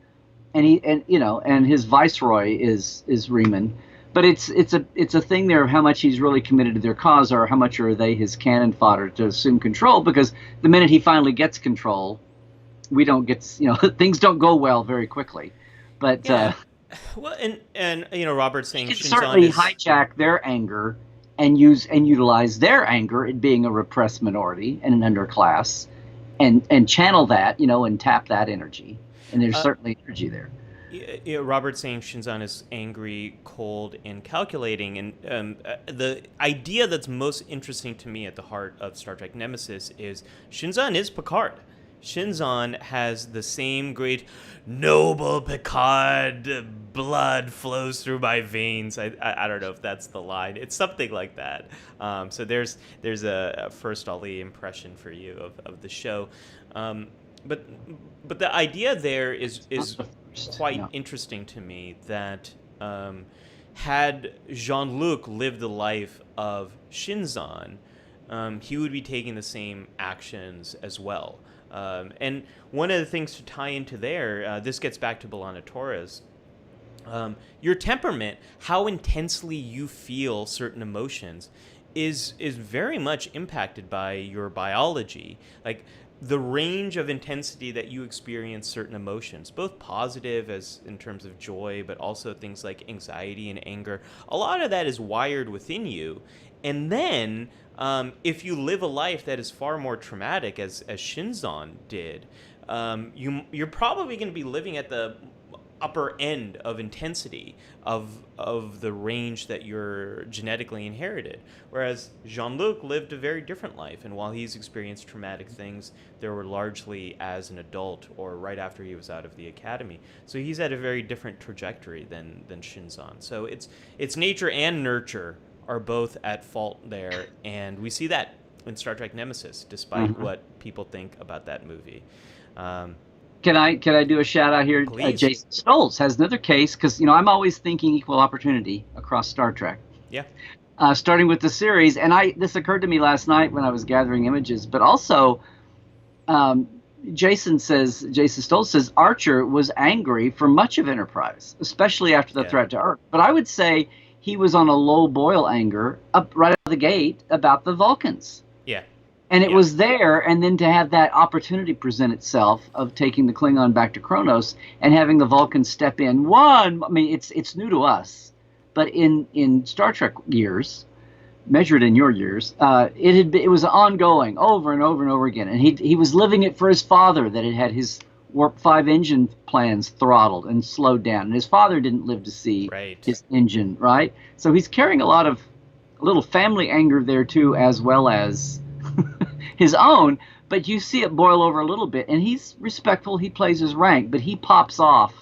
and his viceroy is Reman. But it's a thing there of how much he's really committed to their cause, or how much are they his cannon fodder to assume control. Because the minute he finally gets control, we don't get things don't go well very quickly. But Yeah. Well, and Robert's he saying can Shinzon certainly is. hijack their anger and utilize their anger at being a repressed minority and an underclass, and channel that, and tap that energy. And there's certainly energy there. Robert saying Shinzon is angry, cold, and calculating. And the idea that's most interesting to me at the heart of Star Trek Nemesis is Shinzon is Picard. Shinzon has the same great noble Picard blood flows through my veins. I don't know if that's the line. It's something like that. So there's a first Ollie impression for you of the show. But the idea there is quite interesting to me, that had Jean-Luc lived the life of Shinzon, he would be taking the same actions as well. And one of the things to tie into there, this gets back to B'Elanna Torres, your temperament, how intensely you feel certain emotions, is very much impacted by your biology. Like, the range of intensity that you experience certain emotions, both positive as in terms of joy, but also things like anxiety and anger, a lot of that is wired within you. And then if you live a life that is far more traumatic, as Shinzon did, you're probably going to be living at the upper end of intensity of the range that you're genetically inherited. Whereas Jean-Luc lived a very different life, and while he's experienced traumatic things, they were largely as an adult or right after he was out of the academy. So he's at a very different trajectory than Shinzon. So it's nature and nurture are both at fault there, and we see that in Star Trek Nemesis, despite what people think about that movie. Can I do a shout out here? Jason Stoltz has another case, because I'm always thinking equal opportunity across Star Trek. Yeah. Starting with the series, and this occurred to me last night when I was gathering images, but also Jason Stoltz says Archer was angry for much of Enterprise, especially after the threat to Earth. But I would say he was on a low boil anger up right out of the gate about the Vulcans. Yeah. And it was there, and then to have that opportunity present itself of taking the Klingon back to Kronos and having the Vulcans step in. I mean, it's new to us, but in Star Trek years, measured in your years, it was ongoing over and over and over again. And he was living it for his father, that had his Warp 5 engine plans throttled and slowed down. And his father didn't live to see his engine, right? So he's carrying a little family anger there too, as well as his own, but you see it boil over a little bit, and he's respectful. He plays his rank, but he pops off,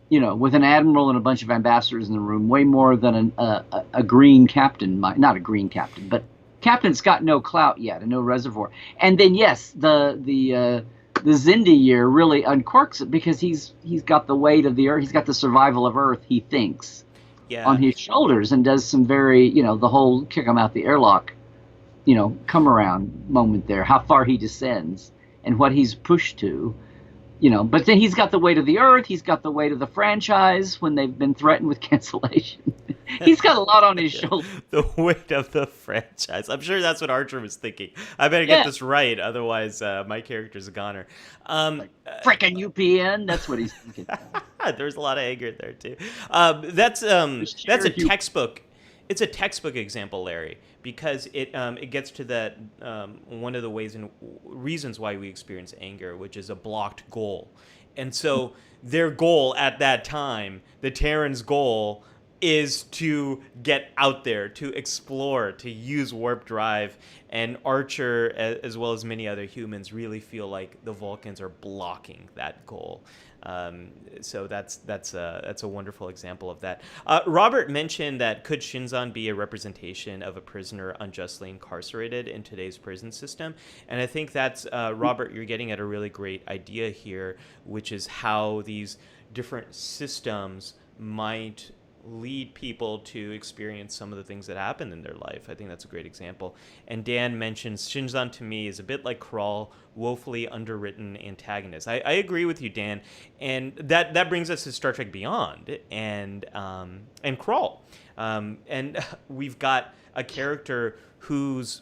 with an admiral and a bunch of ambassadors in the room, way more than a green captain might. Not a green captain, but captain's got no clout yet and no reservoir. And then yes, the Xindi year really uncorks it, because he's got the weight of the Earth. He's got the survival of Earth, he thinks, on his shoulders, and does some very, the whole kick him out the airlock, come around moment there, how far he descends and what he's pushed to, but then he's got the weight of the Earth. He's got the weight of the franchise when they've been threatened with cancellation. He's got a lot on his shoulders. The weight of the franchise. I'm sure that's what Archer was thinking. I better get this right, otherwise my character's a goner. Frickin' UPN, that's what he's thinking. There's a lot of anger there too. That's a textbook. It's a textbook example, Larry, because it gets to that one of the ways and reasons why we experience anger, which is a blocked goal. And so their goal at that time, the Terrans' goal, is to get out there, to explore, to use warp drive. And Archer, as well as many other humans, really feel like the Vulcans are blocking that goal. So that's a wonderful example of that. Robert mentioned that could Shinzon be a representation of a prisoner unjustly incarcerated in today's prison system? And I think that's, Robert, you're getting at a really great idea here, which is how these different systems might lead people to experience some of the things that happen in their life. I think that's a great example. And Dan mentions Shinzan to me is a bit like Crawl, woefully underwritten antagonist. I agree with you, Dan, and that brings us to Star Trek Beyond and Crawl, and we've got a character who's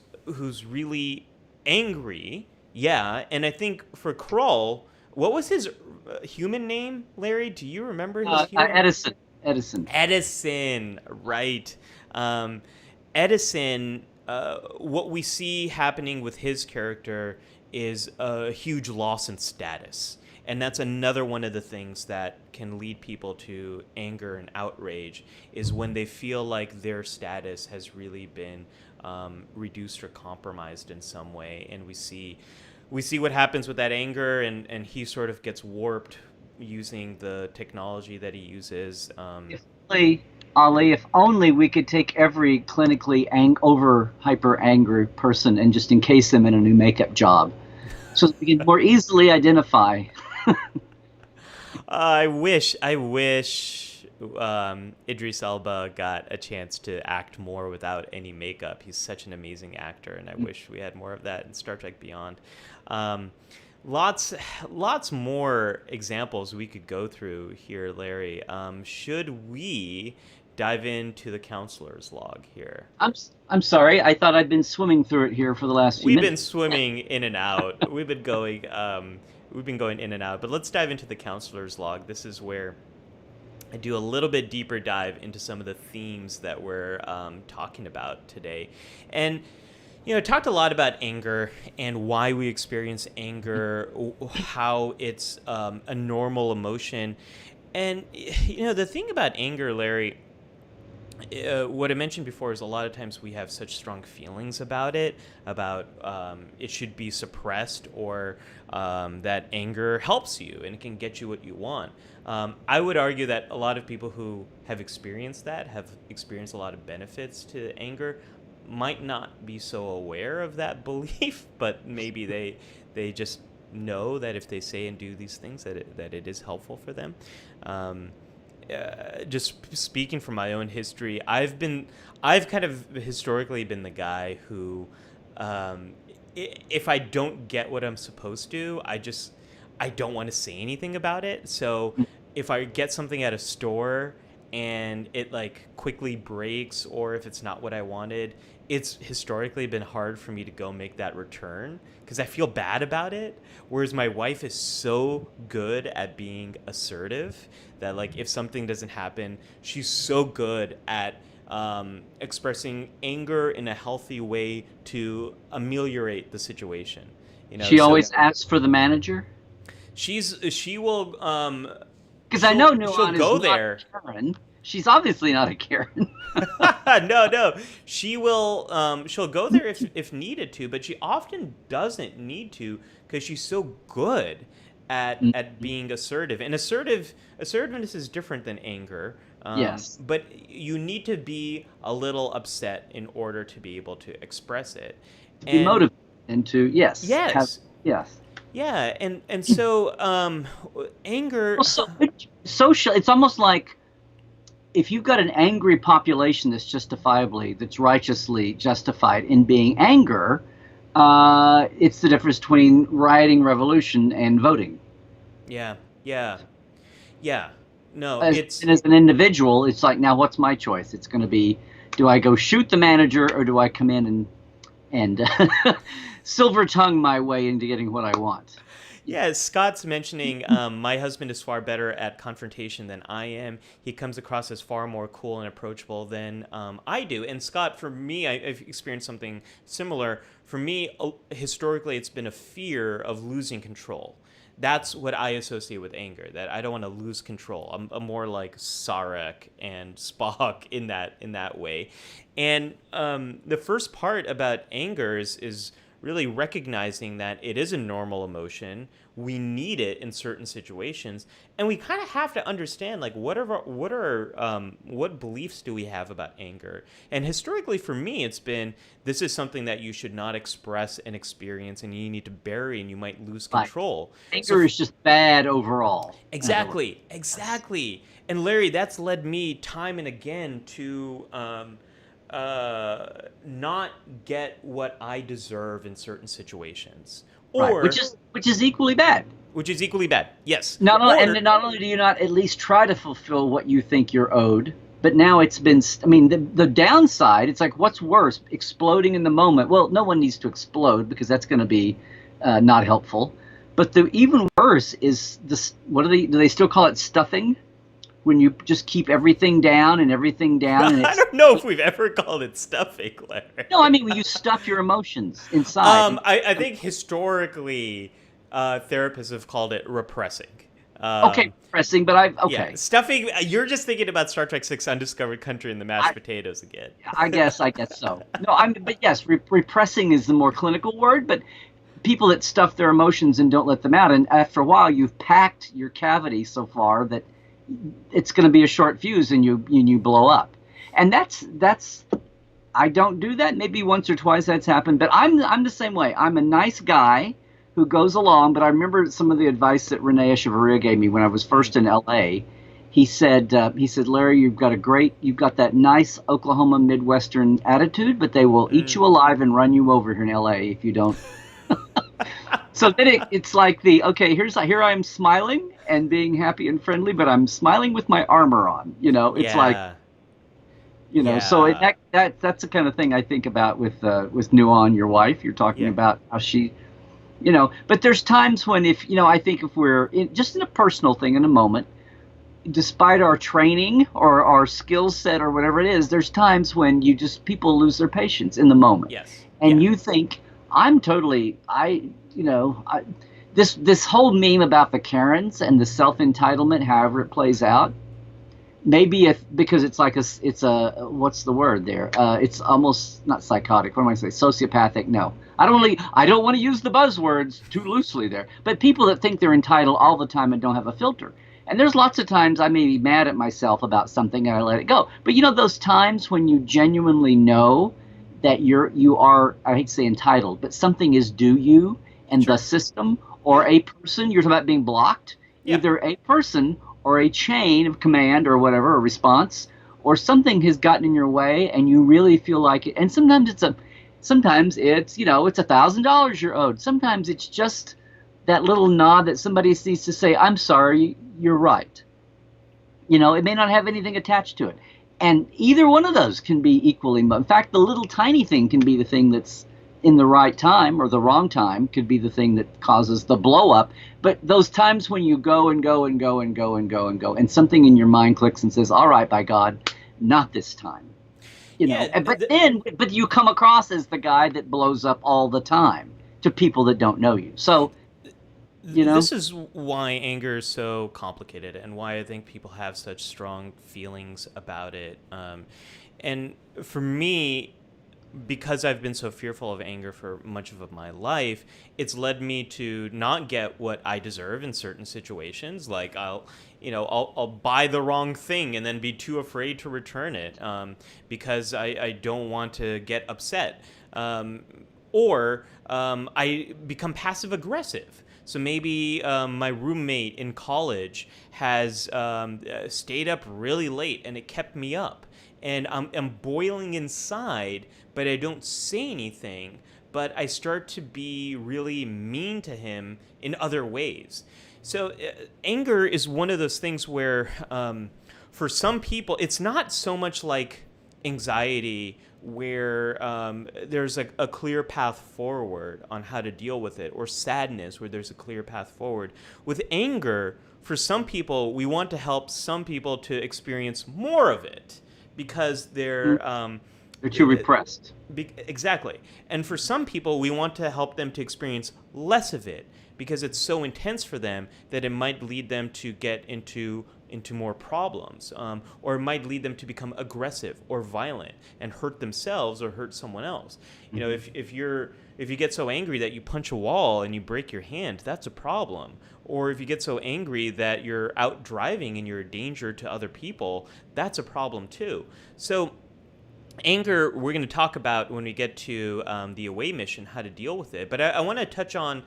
really angry. Yeah, and I think for Crawl, what was his human name, Larry? Do you remember his human Edison. Edison, right. Edison, what we see happening with his character is a huge loss in status. And that's another one of the things that can lead people to anger and outrage, is when they feel like their status has really been reduced or compromised in some way. And we see what happens with that anger, and he sort of gets warped using the technology that he uses. If only we could take every clinically hyper angry person and just encase them in a new makeup job, so that we can more easily identify. I wish Idris Elba got a chance to act more without any makeup. He's such an amazing actor, and I wish we had more of that in Star Trek Beyond. Lots more examples we could go through here, Larry. Should we dive into the counselor's log here? I'm sorry. I thought I'd been swimming through it here for the last few minutes. We've been swimming in and out. We've been going in and out. But let's dive into the counselor's log. This is where I do a little bit deeper dive into some of the themes that we're talking about today. And talked a lot about anger and why we experience anger, how it's a normal emotion. And, the thing about anger, Larry, what I mentioned before is a lot of times we have such strong feelings about it, about it should be suppressed, or that anger helps you and it can get you what you want. I would argue that a lot of people who have experienced a lot of benefits to anger, might not be so aware of that belief, but maybe they just know that if they say and do these things that it is helpful for them. Just speaking from my own history, I've kind of historically been the guy who, if I don't get what I'm supposed to, I don't want to say anything about it. So if I get something at a store and it like quickly breaks, or if it's not what I wanted, it's historically been hard for me to go make that return because I feel bad about it. Whereas my wife is so good at being assertive that, like, if something doesn't happen, she's so good at expressing anger in a healthy way to ameliorate the situation. She always asks for the manager. She will. Because I know Nuan she'll go is there. Not a Karen. She's obviously not a Karen. No. She will. She'll go there if needed to, but she often doesn't need to because she's so good at being assertive. And assertiveness is different than anger. Yes. But you need to be a little upset in order to be able to express it. To be motivated and to yes. Yes. Yes. Yeah, and so anger. Well, social. It's almost like if you've got an angry population that's righteously justified in being anger, it's the difference between rioting, revolution, and voting. Yeah. No, and as an individual, it's like, now what's my choice? It's going to be, do I go shoot the manager, or do I come in and silver tongue my way into getting what I want? Yeah, Scott's mentioning my husband is far better at confrontation than I am. He comes across as far more cool and approachable than I do. And Scott, for me, I've experienced something similar. For me, historically, it's been a fear of losing control. That's what I associate with anger, that I don't want to lose control. I'm more like Sarek and Spock in that way. And the first part about anger is really recognizing that it is a normal emotion. We need it in certain situations, and we kind of have to understand, like, what beliefs do we have about anger? And historically, for me, it's been, this is something that you should not express and experience, and you need to bury, and you might lose control. Anger is just bad overall. Exactly. And Larry, that's led me time and again to not get what I deserve in certain situations, Right, or which is equally bad. which is equally bad. Yes. Not only, Or and not only do you not at least try to fulfill what you think you're owed, but now it's been. I mean, the downside. It's like, what's worse, exploding in the moment? Well, no one needs to explode because that's going to be not helpful. But the even worse is this. What do they still call it? Stuffing, when you just keep everything down and everying down. And I it's, don't know if we've ever called it stuffing, Larry. no, I mean when you stuff your emotions inside. I think historically, therapists have called it repressing. Okay, pressing, but Yeah, stuffing. You're just thinking about Star Trek Six: Undiscovered Country and the mashed potatoes again. I guess so. No, but yes, repressing is the more clinical word, but people that stuff their emotions and don't let them out, and after a while, you've packed your cavity so far that it's going to be a short fuse, and you blow up. And that's I don't do that. Maybe once or twice that's happened, but I'm the same way. I'm a nice guy who goes along, but I remember some of the advice that Renee Echevarria gave me when I was first in L.A. He said, Larry, you've got that nice Oklahoma Midwestern attitude, but they will eat you alive and run you over here in L.A. if you don't. So then it's like here I am smiling and being happy and friendly, but I'm smiling with my armor on. It's like, so that's the kind of thing I think about with Nuon, your wife. You're talking about how she, but there's times when I think if we're just in a personal thing in a moment, despite our training or our skill set or whatever it is, there's times when people lose their patience in the moment. Yes. And you think, this whole meme about the Karens and the self-entitlement, however it plays out, maybe because it's like it's a what's the word there? It's almost not psychotic. What am I saying? Sociopathic? No, I don't want to use the buzzwords too loosely there. But people that think they're entitled all the time and don't have a filter. And there's lots of times I may be mad at myself about something and I let it go. But those times when you genuinely know that you are, I hate to say entitled, but something is due you, and the system or a person, you're talking about being blocked, either a person or a chain of command or whatever, a response, or something has gotten in your way and you really feel like it. And sometimes it's $1,000 you're owed. Sometimes it's just that little nod that somebody needs to say, I'm sorry, you're right. It may not have anything attached to it. And either one of those can be equally. In fact, the little tiny thing can be the thing that's in the right time, or the wrong time could be the thing that causes the blow up. But those times when you go and go and go and go and go and go, and something in your mind clicks and says, all right, by God, not this time. But you come across as the guy that blows up all the time to people that don't know you. So, this is why anger is so complicated and why I think people have such strong feelings about it. And for me, because I've been so fearful of anger for much of my life, it's led me to not get what I deserve in certain situations. Like I'll buy the wrong thing and then be too afraid to return it because I don't want to get upset. Or I become passive aggressive. So maybe my roommate in college has stayed up really late and it kept me up. And I'm boiling inside, but I don't say anything. But I start to be really mean to him in other ways. So anger is one of those things where for some people, it's not so much like anxiety where there's a clear path forward on how to deal with it, or sadness where there's a clear path forward. With anger, for some people, we want to help some people to experience more of it because they're too repressed. Exactly. And for some people, we want to help them to experience less of it because it's so intense for them that it might lead them to get into more problems, or it might lead them to become aggressive or violent and hurt themselves or hurt someone else. If you get so angry that you punch a wall and you break your hand, that's a problem. Or if you get so angry that you're out driving and you're a danger to other people, that's a problem too. So anger, we're going to talk about when we get to the away mission, how to deal with it. But I want to touch on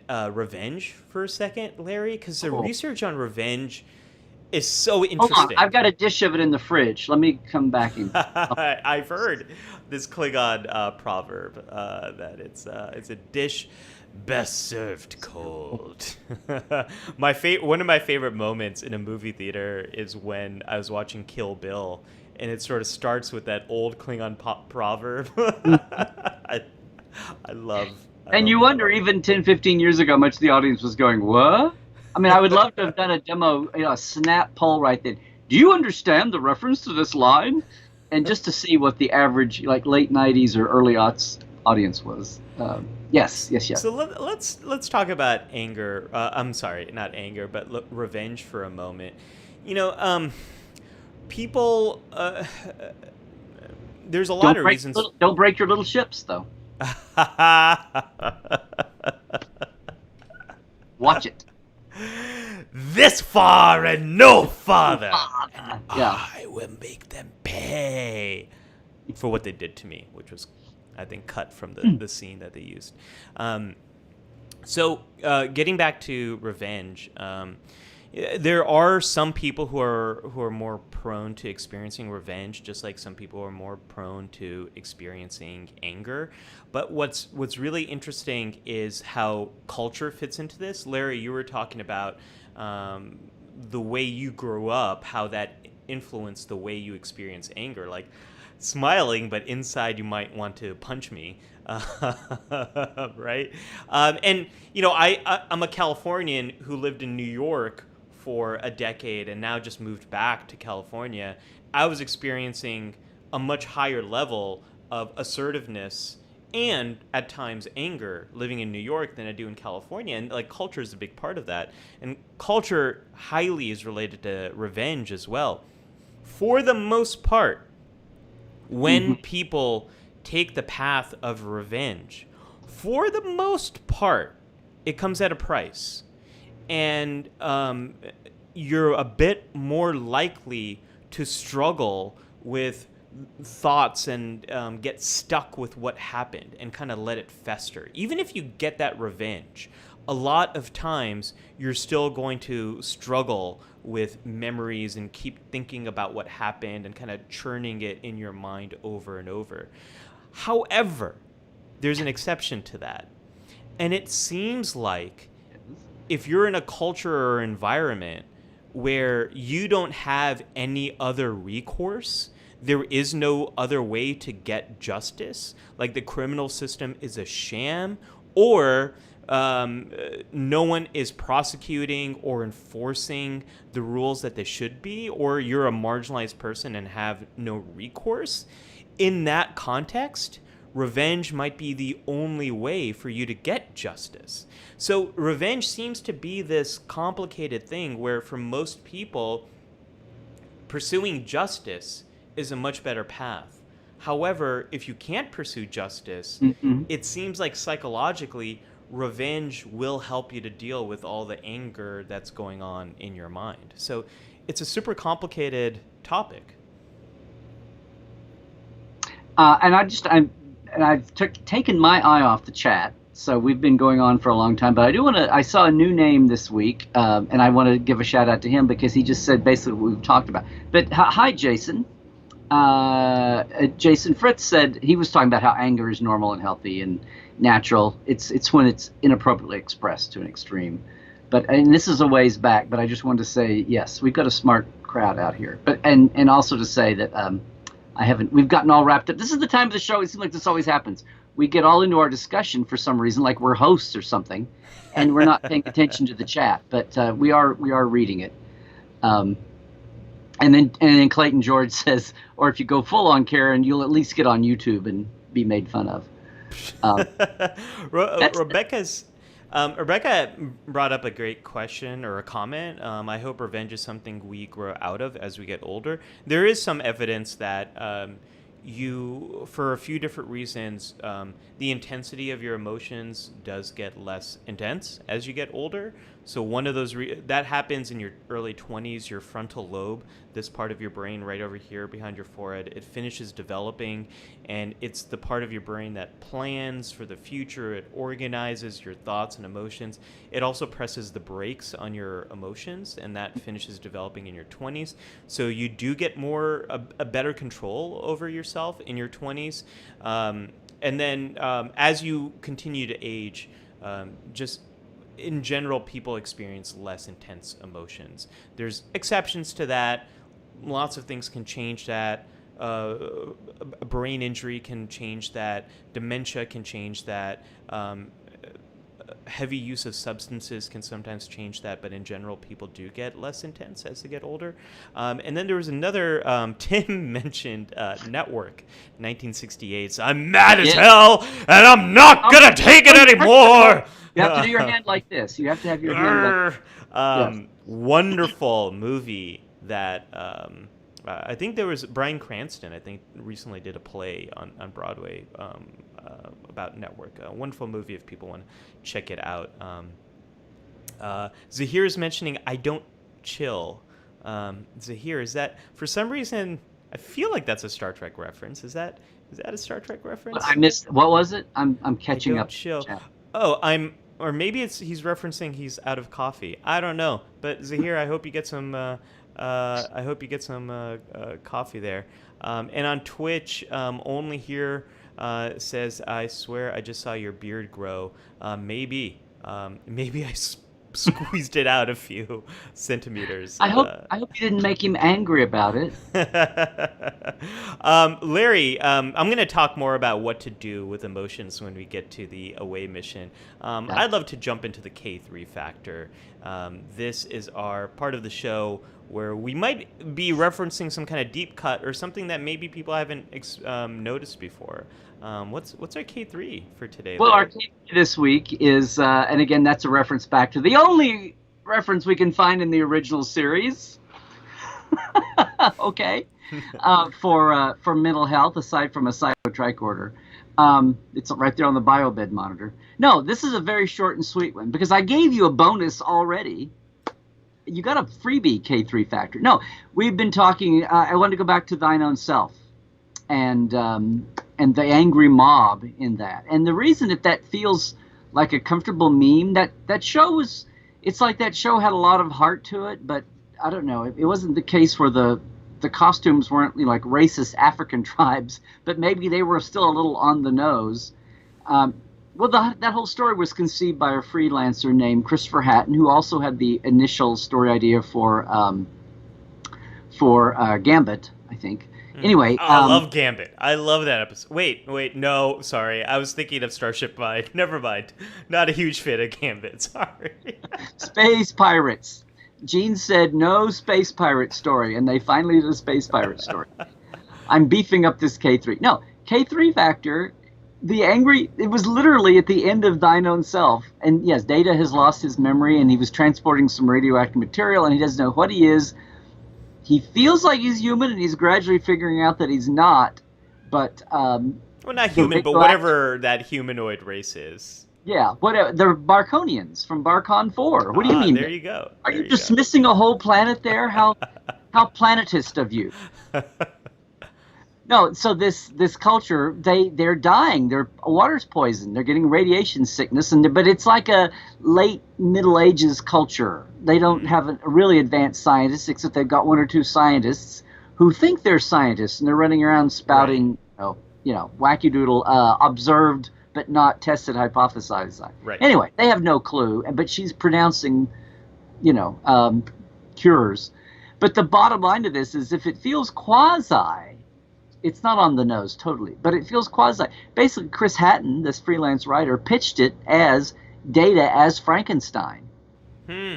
revenge for a second, Larry, because the research on revenge is so Hold on, interesting. I've got a dish of it in the fridge. Let me come back in. I've heard this Klingon proverb that it's a dish best served cold. One of my favorite moments in a movie theater is when I was watching Kill Bill, and it sort of starts with that old Klingon proverb. I love. I And love you that wonder, moment. even 10, 15 years ago, how much the audience was going, what? I mean, I would love to have done a demo, a snap poll right then. Do you understand the reference to this line? And just to see what the average, like late 90s or early aughts audience was. Yes. So let's talk about anger. I'm sorry, not anger, but revenge for a moment. You know, people. There's a lot of reasons. Don't break your little ships, though. Watch it. This far and no farther. And Yeah. I will make them pay for what they did to me, which was, I think, cut from the scene that they used. So getting back to revenge, there are some people who are more prone to experiencing revenge, just like some people are more prone to experiencing anger. But what's really interesting is how culture fits into this. Larry, you were talking about the way you grew up, how that influenced the way you experience anger. Like smiling, but inside you might want to punch me. Right? And, you know, I'm a Californian who lived in New York for a decade and now just moved back to California. I was experiencing a much higher level of assertiveness and at times anger living in New York than I do in California. And like culture is a big part of that. And culture highly is related to revenge as well. For the most part, when people take the path of revenge, for the most part, it comes at a price. And you're a bit more likely to struggle with thoughts and get stuck with what happened and kind of let it fester. Even if you get that revenge, a lot of times you're still going to struggle with memories and keep thinking about what happened and kind of churning it in your mind over and over. However, there's an exception to that. And it seems like if you're in a culture or environment where you don't have any other recourse, there is no other way to get justice, like the criminal system is a sham, or no one is prosecuting or enforcing the rules that they should be, or you're a marginalized person and have no recourse, in that context, revenge might be the only way for you to get justice. So revenge seems to be this complicated thing where for most people, pursuing justice is a much better path. However, if you can't pursue justice, it seems like psychologically, revenge will help you to deal with all the anger that's going on in your mind. So it's a super complicated topic. I've taken my eye off the chat, so we've been going on for a long time. But I saw a new name this week, and I want to give a shout out to him because he just said basically what we've talked about. But hi, Jason. Jason Fritz said he was talking about how anger is normal and healthy and natural. It's when it's inappropriately expressed to an extreme. And this is a ways back, but I just wanted to say yes, we've got a smart crowd out here. But and also to say that we've gotten all wrapped up. This is the time of the show. It seems like this always happens. We get all into our discussion for some reason, like we're hosts or something, and we're not paying attention to the chat. But we are reading it. And then Clayton George says, or if you go full on Karen, you'll at least get on YouTube and be made fun of. Rebecca brought up a great question or a comment. I hope revenge is something we grow out of as we get older. There is some evidence that for a few different reasons, the intensity of your emotions does get less intense as you get older. So one of those that happens in your early 20s, your frontal lobe, this part of your brain right over here behind your forehead, it finishes developing, and it's the part of your brain that plans for the future. It organizes your thoughts and emotions. It also presses the brakes on your emotions, and that finishes developing in your 20s. So you do get a better control over yourself in your 20s. And then as you continue to age, just in general, people experience less intense emotions. There's exceptions to that. Lots of things can change that. A brain injury can change that. Dementia can change that. Heavy use of substances can sometimes change that, but in general, people do get less intense as they get older. And then there was another, Tim mentioned Network, 1968. So I'm mad as hell, and I'm not going to take it anymore. You have to do your hand like this. You have to have your hand like this. Wonderful movie that I think there was Bryan Cranston, I think, recently did a play on Broadway about Network. A wonderful movie if people want to check it out. Zahir is mentioning I Don't Chill. Zahir, is that, for some reason, I feel like that's a Star Trek reference. Is that a Star Trek reference? I missed, what was it? I'm catching up. Chill. Oh, or maybe he's referencing he's out of coffee. I don't know. But Zahir, I hope you get some coffee there. And on Twitch, only here says, I swear I just saw your beard grow. Maybe I squeezed it out a few centimeters. I hope you didn't make him angry about it. Larry, I'm going to talk more about what to do with emotions when we get to the away mission. I'd love to jump into the K3 factor. This is our part of the show where we might be referencing some kind of deep cut or something that maybe people haven't noticed before. What's our K3 for today? Well, our K3 this week is, and again, that's a reference back to the only reference we can find in the original series. Okay, for mental health, aside from a tricorder. It's right there on the biobed monitor. No, this is a very short and sweet one because I gave you a bonus already. You got a freebie K3 factor. No, we've been talking. I wanted to go back to Thine Own Self, and the angry mob in that. And the reason that feels like a comfortable meme, that show was, it's like that show had a lot of heart to it, but I don't know. It wasn't the case where the costumes weren't like racist African tribes, but maybe they were still a little on the nose. Well, that whole story was conceived by a freelancer named Christopher Hatton, who also had the initial story idea for Gambit, I think. Anyway, I love Gambit. I love that episode. Wait, no, sorry. I was thinking of Starship Mind. Never mind. Not a huge fan of Gambit. Sorry. Space pirates. Gene said no space pirate story, and they finally did a space pirate story. I'm beefing up this K3. No, K3 factor. It was literally at the end of Thine Own Self. And yes, Data has lost his memory, and he was transporting some radioactive material, and he doesn't know what he is. He feels like he's human, and he's gradually figuring out that he's not. But well, not human, but whatever that humanoid race is. Yeah, whatever. They're Barkonians from Barkon 4. What do you mean? There you go. Are you dismissing a whole planet there? How planetist of you. No, so this culture, they're dying. Their water's poisoned. They're getting radiation sickness, but it's like a late Middle Ages culture. They don't have a really advanced scientists, except they've got one or two scientists who think they're scientists, and they're running around spouting, wacky doodle, observed but not tested, hypothesized. Right. Anyway, they have no clue, but she's pronouncing, cures. But the bottom line to this is, if it feels quasi. It's not on the nose totally, but it feels quasi. Basically, Chris Hatton, this freelance writer, pitched it as Data as Frankenstein.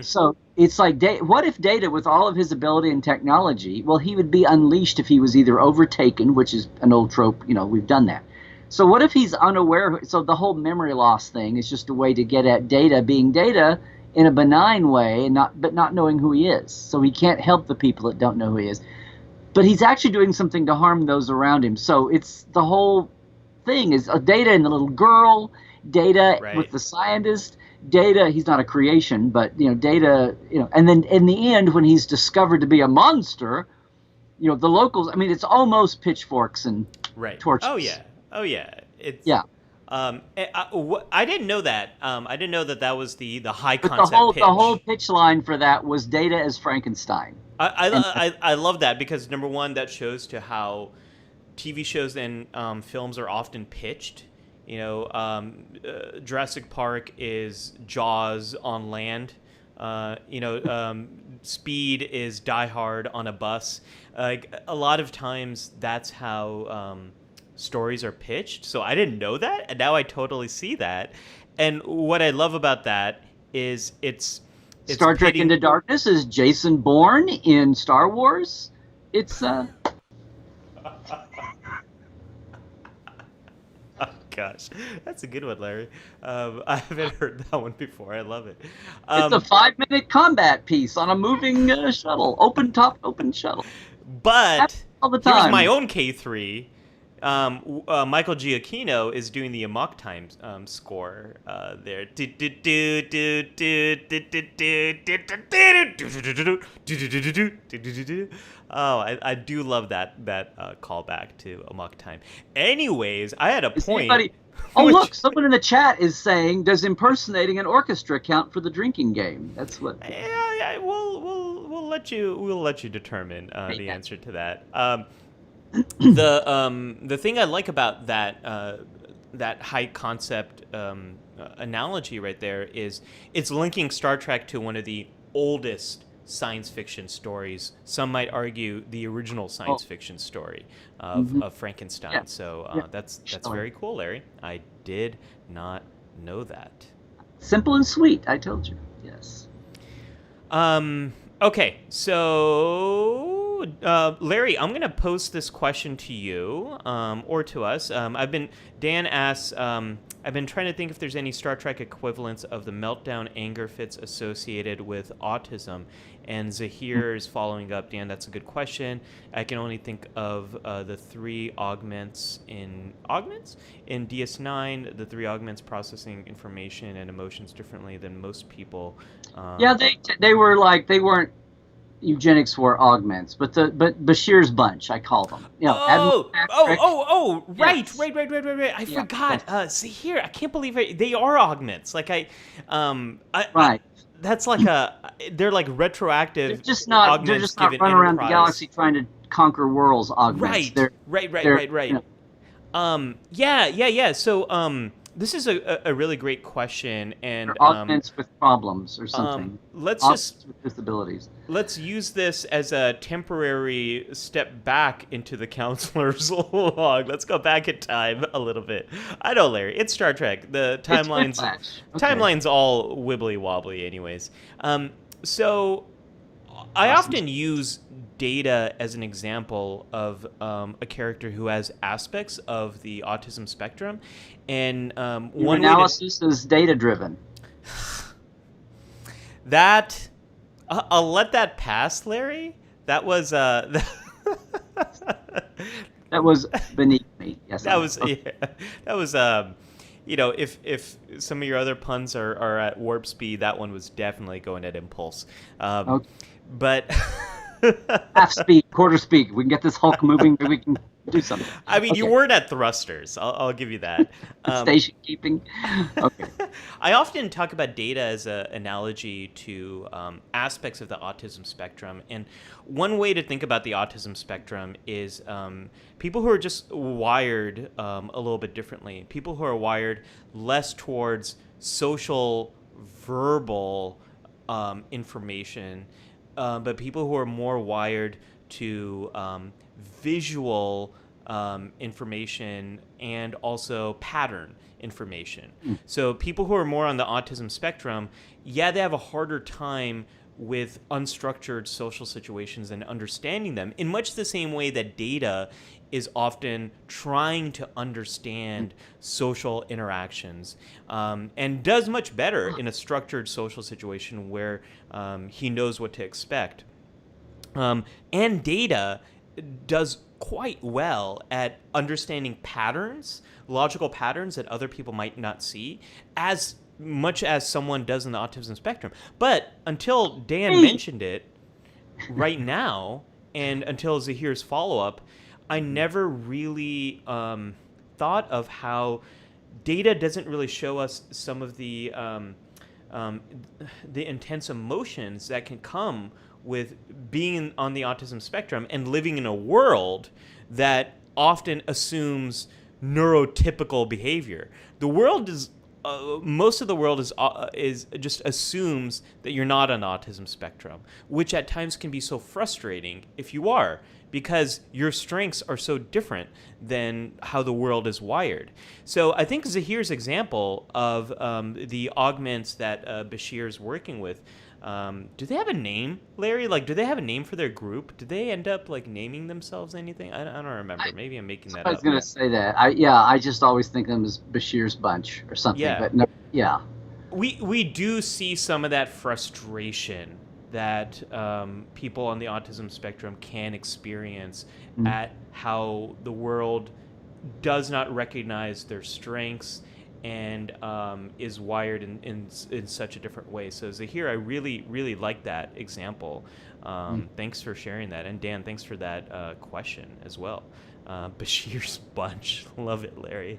So it's like, what if Data, with all of his ability and technology, well, he would be unleashed if he was either overtaken, which is an old trope, we've done that. So what if he's unaware? So the whole memory loss thing is just a way to get at Data being Data in a benign way, but not knowing who he is. So he can't help the people that don't know who he is. But he's actually doing something to harm those around him. So it's the whole thing is Data and the little girl, Data with the scientist, Data, he's not a creation, but Data, and then in the end, when he's discovered to be a monster, the locals. I mean, it's almost pitchforks and torches. Oh yeah. It's yeah. I didn't know that. I didn't know that was the high but concept pitch. The whole pitch line for that was Data as Frankenstein. I love that because number one, that shows to how TV shows and films are often pitched. Jurassic Park is Jaws on land. Speed is Die Hard on a bus. A lot of times that's how stories are pitched. So I didn't know that, and now I totally see that. And what I love about that is it's Star Trek Into Darkness is Jason Bourne in Star Wars. It's Oh, gosh, that's a good one, Larry. I haven't heard that one before. I love it. It's a 5-minute combat piece on a moving shuttle, open shuttle. But all the time. Here's my own K3. Michael Giacchino is doing the Amok Time score there. Oh, I do love that callback to Amok Time. Anyways, I had a point. Look, someone in the chat is saying, "Does impersonating an orchestra count for the drinking game?" That's what. Yeah, we'll let you determine the answer to that. The thing I like about that high concept analogy right there is it's linking Star Trek to one of the oldest science fiction stories. Some might argue the original science fiction story of Frankenstein. Yeah. So that's very cool, Larry. I did not know that. Simple and sweet, I told you. Yes. Okay, so Larry, I'm going to post this question to you or to us. Dan asks, I've been trying to think if there's any Star Trek equivalents of the meltdown anger fits associated with autism. And Zahir is following up. Dan, that's a good question. I can only think of the 3 augments in DS9, the 3 augments processing information and emotions differently than most people. Yeah, they weren't eugenics were augments, but Bashir's bunch, I call them. Right. I forgot. See here, I can't believe they are augments. Like right. That's like they're like retroactive. They're just not running around the galaxy trying to conquer worlds. Augments. Right. Yeah. So this is a really great question, and they're augments with problems or something. With disabilities. Let's use this as a temporary step back into the counselor's log. Let's go back in time a little bit. I know, Larry, it's Star Trek. The timeline's all wibbly wobbly, anyways. So I often use Data as an example of a character who has aspects of the autism spectrum, and one analysis is data driven. That I'll let that pass, Larry. That was that was beneath me. Yes, that was. If some of your other puns are at warp speed, that one was definitely going at impulse. Okay. But half speed, quarter speed. We can get this Hulk moving. Maybe we can do something. I mean, you weren't at thrusters. I'll give you that. Station keeping. Okay. I often talk about Data as an analogy to aspects of the autism spectrum. And one way to think about the autism spectrum is people who are just wired a little bit differently. People who are wired less towards social, verbal information, but people who are more wired to visual information and also pattern information. So people who are more on the autism spectrum, they have a harder time with unstructured social situations and understanding them in much the same way that Data is often trying to understand social interactions and does much better in a structured social situation where he knows what to expect. And Data does quite well at understanding patterns, logical patterns that other people might not see, as much as someone does in the autism spectrum. But until Dan mentioned it right now, and until Zahir's follow-up, I never really thought of how data doesn't really show us some of the intense emotions that can come with being on the autism spectrum and living in a world that often assumes neurotypical behavior. The world is most of the world is just assumes that you're not on autism spectrum, which at times can be so frustrating if you are, because your strengths are so different than how the world is wired. So I think Zahir's example of the augments that Bashir's working with, do they have a name, Larry? Like, do they have a name for their group? Did they end up like naming themselves anything? I don't remember. Maybe I'm making that up. I was going to say that. I just always think of them as Bashir's bunch or something. Yeah. But no, yeah. We do see some of that frustration that people on the autism spectrum can experience at how the world does not recognize their strengths and is wired in such a different way. So Zahir, I really, really like that example. Thanks for sharing that. And Dan, thanks for that question as well. Bashir's Bunch. Love it, Larry.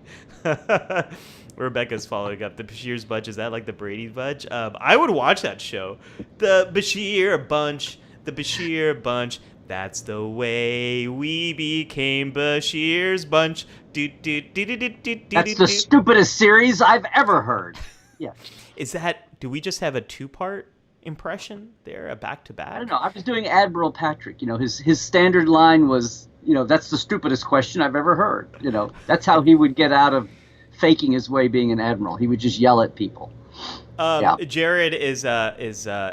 Rebecca's following up. The Bashir's Bunch, is that like the Brady Bunch? I would watch that show. The Bashir Bunch. The Bashir Bunch. That's the way we became Bashir's Bunch. That's the stupidest series I've ever heard. Yeah. Do we just have a two-part impression there, a back-to-back? I don't know. I was doing Admiral Patrick. You know, his standard line was, you know, that's the stupidest question I've ever heard. You know, that's how he would get out of faking his way being an admiral. He would just yell at people. Jared is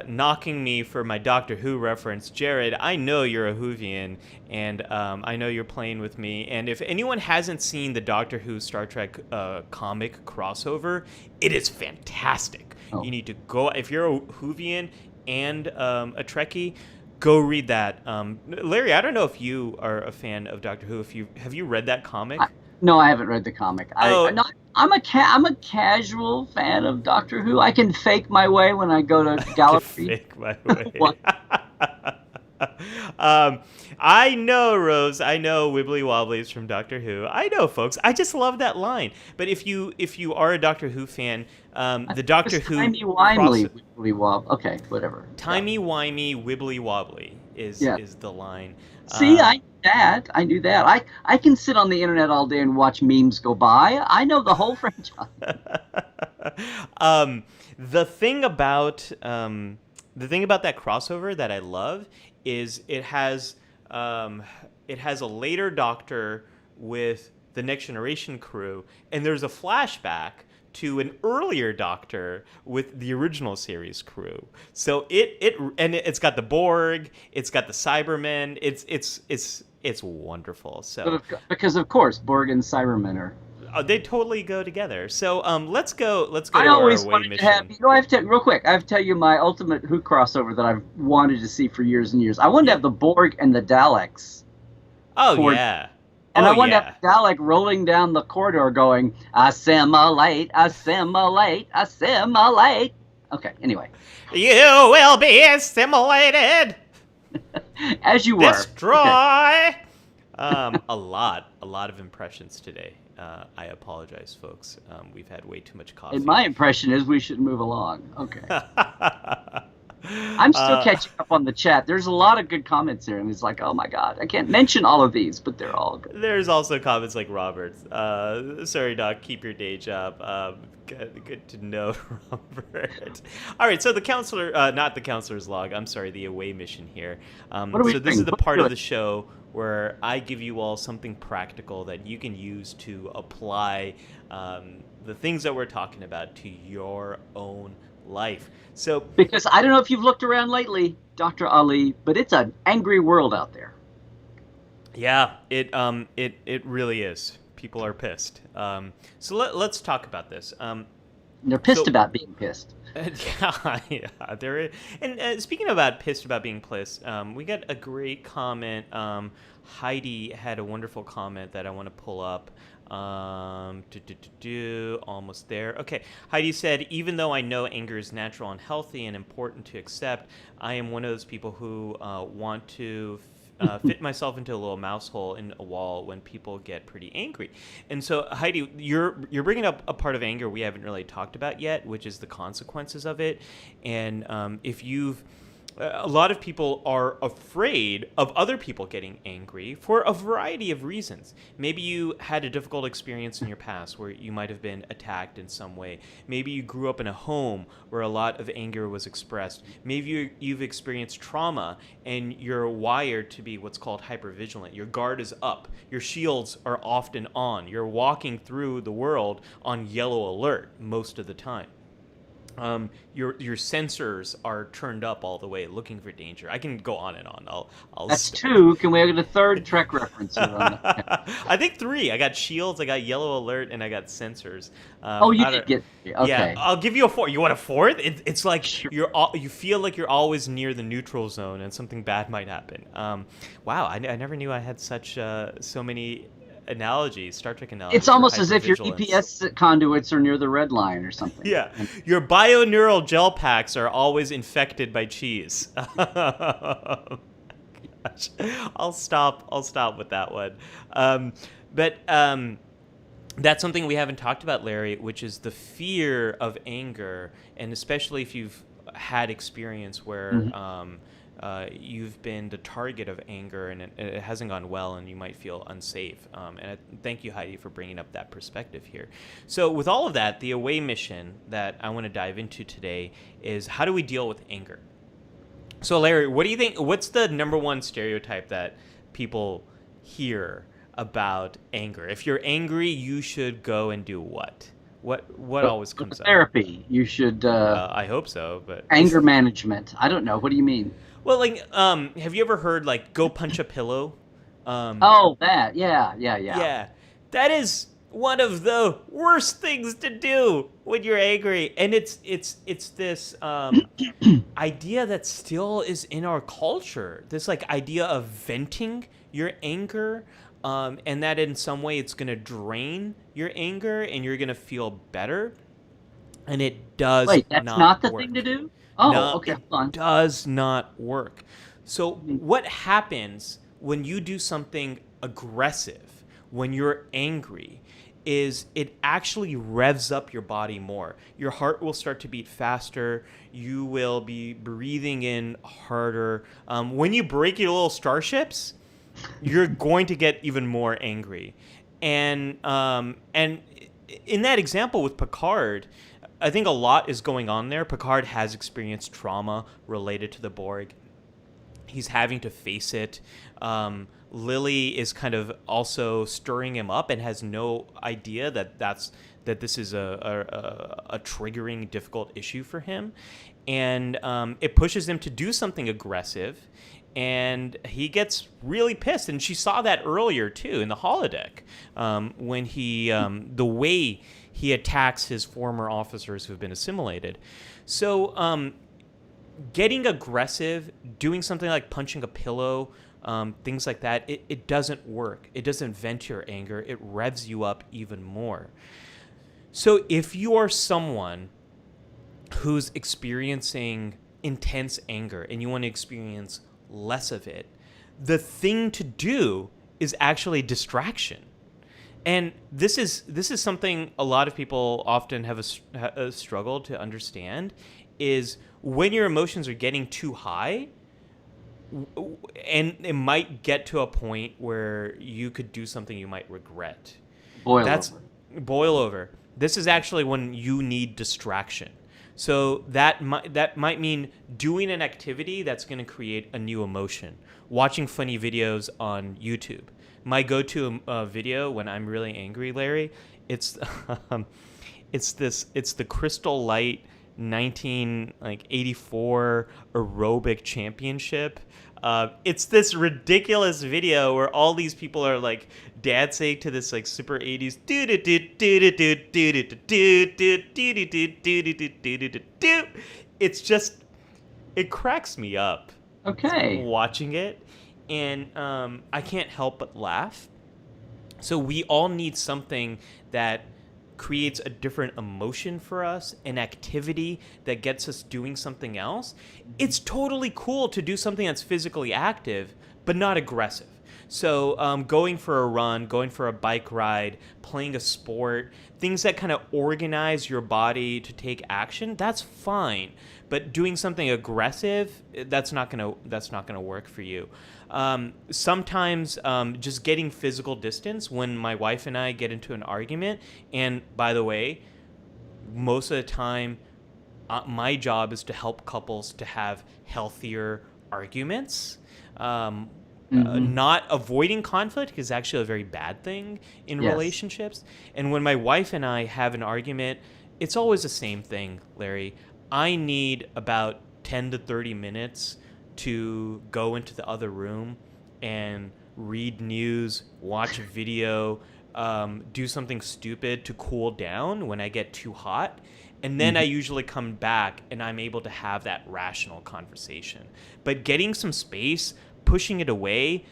knocking me for my Doctor Who reference. Jared, I know you're a Whovian, and I know you're playing with me. And if anyone hasn't seen the Doctor Who Star Trek comic crossover, it is fantastic. Oh. You need to go, if you're a Whovian and a Trekkie, go read that. Larry, I don't know if you are a fan of Doctor Who. Have you read that comic? No, I haven't read the comic. I'm a casual fan of Doctor Who. I can fake my way when I go to Gallifrey. Fake my way. I know, Rose. I know Wibbly Wobblies from Doctor Who. I know, folks. I just love that line. But if you are a Doctor Who fan, the Doctor Who timey-wimey wibbly wobbly. Okay, whatever. Timey-wimey wibbly wobbly is the line. See, I knew that. I can sit on the internet all day and watch memes go by. I know the whole franchise. The thing about that crossover that I love is it has a later Doctor with the Next Generation crew, and there's a flashback to an earlier Doctor with the original series crew. So it's got the Borg, it's got the Cybermen, it's wonderful. So because of course Borg and Cybermen are. They totally go together. So let's go I to always our away wanted mission. to have. I have to real quick. I have to tell you my ultimate Who crossover that I've wanted to see for years and years. I wanted to have the Borg and the Daleks. Oh yeah. And I wanted to have Dalek rolling down the corridor going, assimilate, assimilate, assimilate. Okay, anyway. You will be assimilated. As you were. Destroy. Okay. A lot of impressions today. I apologize, folks. We've had way too much coffee. And my impression is we should move along. Okay. I'm still catching up on the chat. There's a lot of good comments here, and it's like, oh my god, I can't mention all of these, but they're all good. There's also comments like Robert's. Sorry, Doc, keep your day job. Good to know, Robert. All right, so the counselor, not the counselor's log. I'm sorry, the away mission here. So this is the part of the show where I give you all something practical that you can use to apply the things that we're talking about to your own life. So because I don't know if you've looked around lately, Dr. Ali, but it's an angry world out there. Yeah, it really is. People are pissed. So let's talk about this. They're pissed So about being pissed. yeah, there is. And speaking about pissed about being pissed, we got a great comment. Heidi had a wonderful comment that I want to pull up. Almost there. Okay, Heidi said, even though I know anger is natural and healthy and important to accept, I am one of those people who want to fit myself into a little mouse hole in a wall when people get pretty angry. And so, Heidi, you're bringing up a part of anger we haven't really talked about yet, which is the consequences of it. And if you've a lot of people are afraid of other people getting angry for a variety of reasons. Maybe you had a difficult experience in your past where you might have been attacked in some way. Maybe you grew up in a home where a lot of anger was expressed. Maybe you've experienced trauma and you're wired to be what's called hypervigilant. Your guard is up. Your shields are often on. You're walking through the world on yellow alert most of the time. Your sensors are turned up all the way, looking for danger. I can go on and on. That's two. Can we get a third Trek reference here on that? I think three. I got shields, I got yellow alert, and I got sensors. You did get three. Okay. Yeah, I'll give you a fourth. You want a fourth? It's like Sure. you feel like you're always near the neutral zone, and something bad might happen. Wow, I never knew I had so many analogies, Star Trek analogies. It's almost as if your EPS conduits are near the red line or something. Yeah, your bioneural gel packs are always infected by cheese. Gosh. I'll stop with that one. But that's something we haven't talked about, Larry, which is the fear of anger, and especially if you've had experience where you've been the target of anger and it hasn't gone well and you might feel unsafe. Thank you, Heidi, for bringing up that perspective here. So with all of that, the away mission that I want to dive into today is how do we deal with anger? So Larry, what do you think? What's the number one stereotype that people hear about anger? If you're angry, you should go and do what? What always comes up? Therapy. You should. I hope so, but anger management. I don't know. What do you mean? Well, like, have you ever heard like "go punch a pillow"? That. Yeah. Yeah, that is one of the worst things to do when you're angry, and it's this idea that still is in our culture. This like idea of venting your anger. And that in some way it's going to drain your anger and you're going to feel better. And it does Wait, that's not the work. thing to do? Oh, No, okay, it hold on. does not work. So what happens when you do something aggressive, when you're angry, is it actually revs up your body more. Your heart will start to beat faster. You will be breathing in harder. When you break your little starships, you're going to get even more angry. And in that example with Picard, I think a lot is going on there. Picard has experienced trauma related to the Borg. He's having to face it. Lily is kind of also stirring him up and has no idea that this is a triggering, difficult issue for him. And it pushes him to do something aggressive. And he gets really pissed, and she saw that earlier too in the holodeck when he the way he attacks his former officers who have been assimilated. So getting aggressive, doing something like punching a pillow, things like that, it doesn't work. It doesn't vent your anger. It revs you up even more. So if you are someone who's experiencing intense anger and you want to experience less of it, the thing to do is actually distraction. And this is something a lot of people often have a struggle to understand, is when your emotions are getting too high, and it might get to a point where you could do something you might regret. Boil over. This is actually when you need distraction. So that might mean doing an activity that's going to create a new emotion. Watching funny videos on YouTube. My go-to video when I'm really angry, Larry, it's the Crystal Light 1984 aerobic championship. It's this ridiculous video where all these people are like dancing to this like super 80s. It's just, it cracks me up Okay. watching it, and I can't help but laugh. So we all need something that creates a different emotion for us, an activity that gets us doing something else. It's totally cool to do something that's physically active, but not aggressive. So going for a run, going for a bike ride, playing a sport, things that kind of organize your body to take action, that's fine. But doing something aggressive, that's not gonna work for you. Sometimes just getting physical distance when my wife and I get into an argument, and by the way, most of the time, my job is to help couples to have healthier arguments. Not avoiding conflict is actually a very bad thing in relationships. And when my wife and I have an argument, it's always the same thing, Larry. I need about 10 to 30 minutes to go into the other room and read news, watch a video, do something stupid to cool down when I get too hot. And then I usually come back and I'm able to have that rational conversation. But getting some space, pushing it away,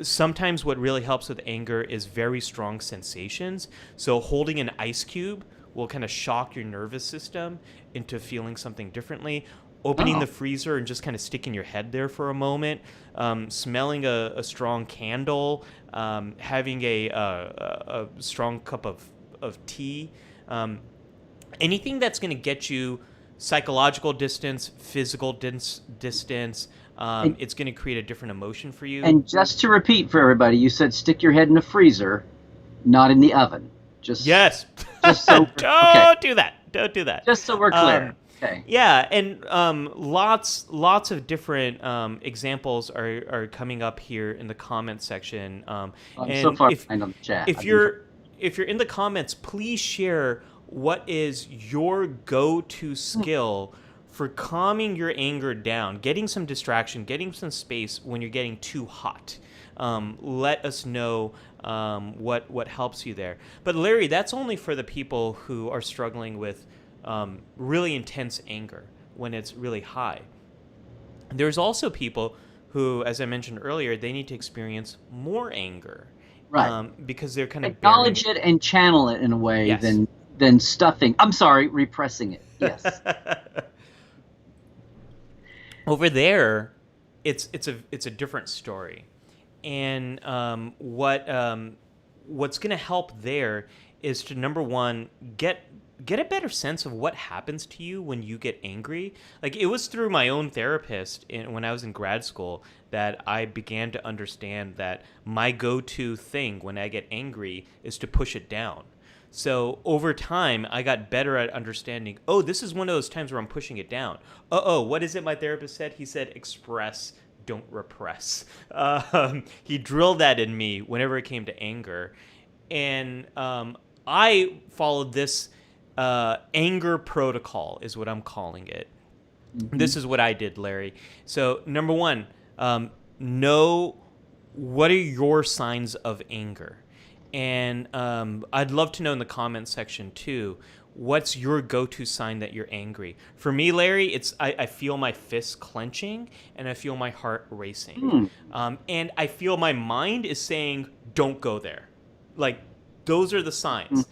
sometimes what really helps with anger is very strong sensations. So holding an ice cube will kind of shock your nervous system into feeling something differently. Opening the freezer and just kind of sticking your head there for a moment, smelling a strong candle, having a strong cup of tea, anything that's going to get you psychological distance, physical distance. It's going to create a different emotion for you. And just to repeat for everybody, you said stick your head in the freezer, not in the oven. Yes. Just so Don't do that. Don't do that. Just so we're clear. Okay. Yeah, and lots of different examples are coming up here in the comments section. I'm and so far behind on the chat. If you're in the comments, please share what is your go-to skill for calming your anger down, getting some distraction, getting some space when you're getting too hot. Let us know what helps you there. But Larry, that's only for the people who are struggling with really intense anger when it's really high. There's also people who, as I mentioned earlier, they need to experience more anger, right? Because they're kind of acknowledge it and channel it in a way than stuffing. I'm sorry, repressing it. Yes. Over there, it's a different story, and what's going to help there is to, number one, get a better sense of what happens to you when you get angry. Like, it was through my own therapist when I was in grad school that I began to understand that my go-to thing when I get angry is to push it down. So over time, I got better at understanding, oh, this is one of those times where I'm pushing it down. What is it my therapist said? He said, express, don't repress. He drilled that in me whenever it came to anger. And I followed this anger protocol is what I'm calling it. Mm-hmm. This is what I did, Larry. So number one, know what are your signs of anger. And I'd love to know in the comments section too, what's your go-to sign that you're angry? For me, Larry, it's I feel my fists clenching and I feel my heart racing. And I feel my mind is saying, don't go there. Like, those are the signs.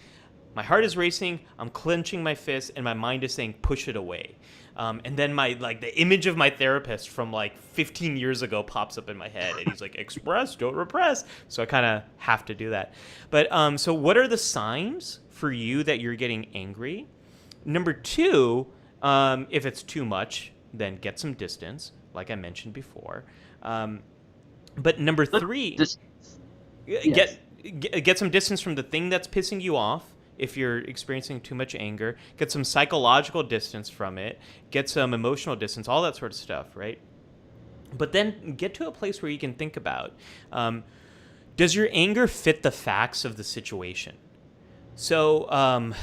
My heart is racing, I'm clenching my fist, and my mind is saying, push it away. And then the image of my therapist from 15 years ago pops up in my head, and he's like, express, don't repress. So I kind of have to do that. But so what are the signs for you that you're getting angry? Number two, if it's too much, then get some distance, like I mentioned before. But number three, get some distance from the thing that's pissing you off. If you're experiencing too much anger, get some psychological distance from it, get some emotional distance, all that sort of stuff, right? But then get to a place where you can think about, does your anger fit the facts of the situation? So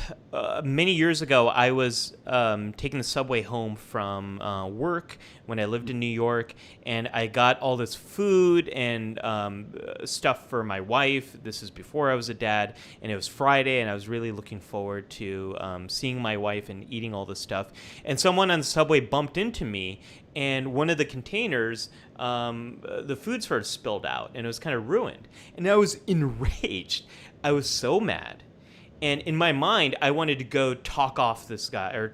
many years ago, I was taking the subway home from work when I lived in New York, and I got all this food and stuff for my wife. This is before I was a dad, and it was Friday, and I was really looking forward to seeing my wife and eating all this stuff. And someone on the subway bumped into me, and one of the containers, the food sort of spilled out, and it was kind of ruined. And I was enraged. I was so mad. And in my mind, I wanted to go talk off this guy or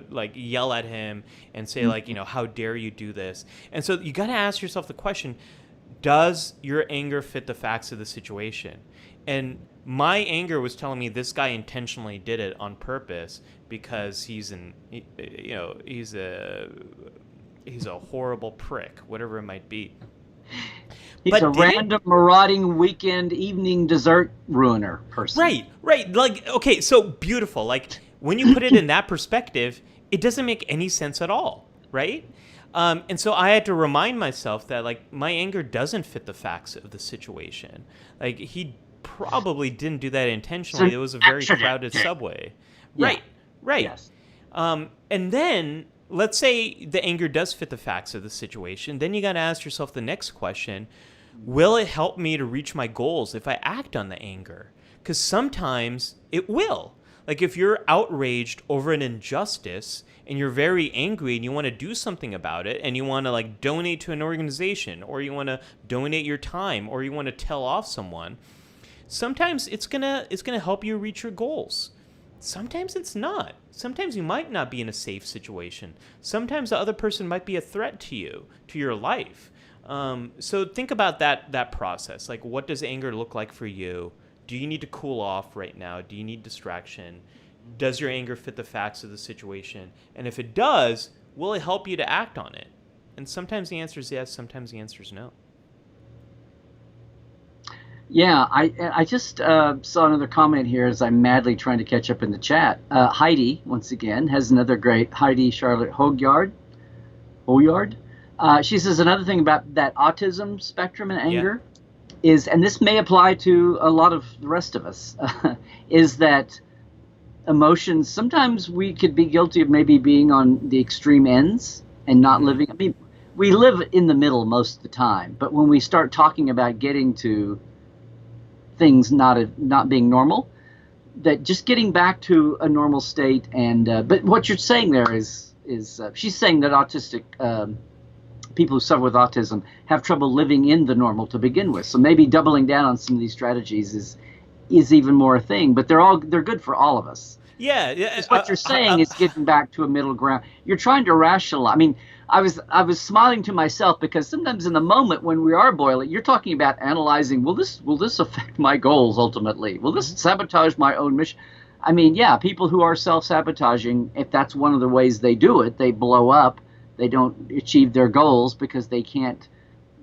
like yell at him and say like, how dare you do this? And so you got to ask yourself the question, does your anger fit the facts of the situation? And my anger was telling me this guy intentionally did it on purpose because he's a horrible prick, whatever it might be. He's a random marauding weekend evening dessert ruiner person. Right. Like, okay, so beautiful. Like, when you put it in that perspective, it doesn't make any sense at all, right? And so I had to remind myself that, like, my anger doesn't fit the facts of the situation. Like, he probably didn't do that intentionally. It was a very crowded subway. Yeah. Right. Yes. And then, let's say the anger does fit the facts of the situation. Then you got to ask yourself the next question. Will it help me to reach my goals if I act on the anger? Because sometimes it will. Like if you're outraged over an injustice and you're very angry and you want to do something about it and you want to like donate to an organization or you want to donate your time or you want to tell off someone, sometimes it's gonna help you reach your goals. Sometimes it's not. Sometimes you might not be in a safe situation. Sometimes the other person might be a threat to you, to your life. So think about that process. Like, what does anger look like for you? Do you need to cool off right now? Do you need distraction? Does your anger fit the facts of the situation? And if it does, will it help you to act on it? And sometimes the answer is yes, sometimes the answer is no. Yeah, I just saw another comment here as I'm madly trying to catch up in the chat. Heidi, once again, has another great, Heidi Charlotte Hogyard. She says another thing about that autism spectrum and anger is, and this may apply to a lot of the rest of us, is that emotions, sometimes we could be guilty of maybe being on the extreme ends and not living. I mean, we live in the middle most of the time, but when we start talking about getting to things not being normal, that just getting back to a normal state, and but what you're saying there is she's saying that autistic people who suffer with autism have trouble living in the normal to begin with. So maybe doubling down on some of these strategies is even more a thing. But they're good for all of us. Yeah. What you're saying is getting back to a middle ground. You're trying to rationalize. I mean, I was smiling to myself because sometimes in the moment when we are boiling, you're talking about analyzing. Will this affect my goals ultimately? Will this sabotage my own mission? I mean, yeah, people who are self-sabotaging, if that's one of the ways they do it, they blow up. They don't achieve their goals because they can't.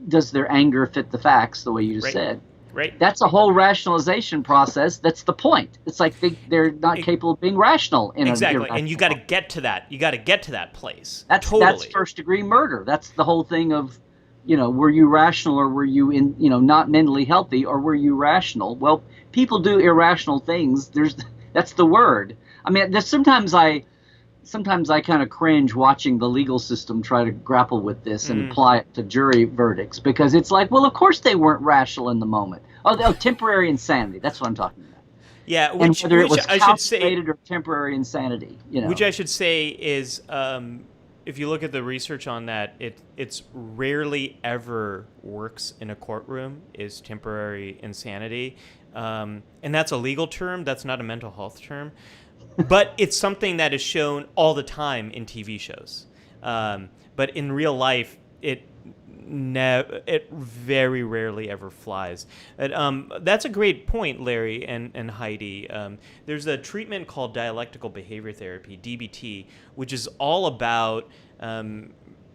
Does their anger fit the facts the way you just said? Right. That's a whole rationalization process. That's the point. It's like they're not capable of being rational. Exactly. And you got to get to that. You got to get to that place. That's first degree murder. That's the whole thing of, were you rational or were you not mentally healthy or were you rational? Well, people do irrational things. That's the word. I mean, there's sometimes I kind of cringe watching the legal system try to grapple with this and apply it to jury verdicts because it's like, well, of course they weren't rational in the moment. Oh, temporary insanity. That's what I'm talking about. Yeah, and whether it was calculated or temporary insanity. Which I should say is, if you look at the research on that, it's rarely ever works in a courtroom is temporary insanity. And that's a legal term. That's not a mental health term. But it's something that is shown all the time in TV shows. But in real life, it very rarely ever flies. That's a great point, Larry and Heidi. There's a treatment called dialectical behavior therapy, DBT, which is all about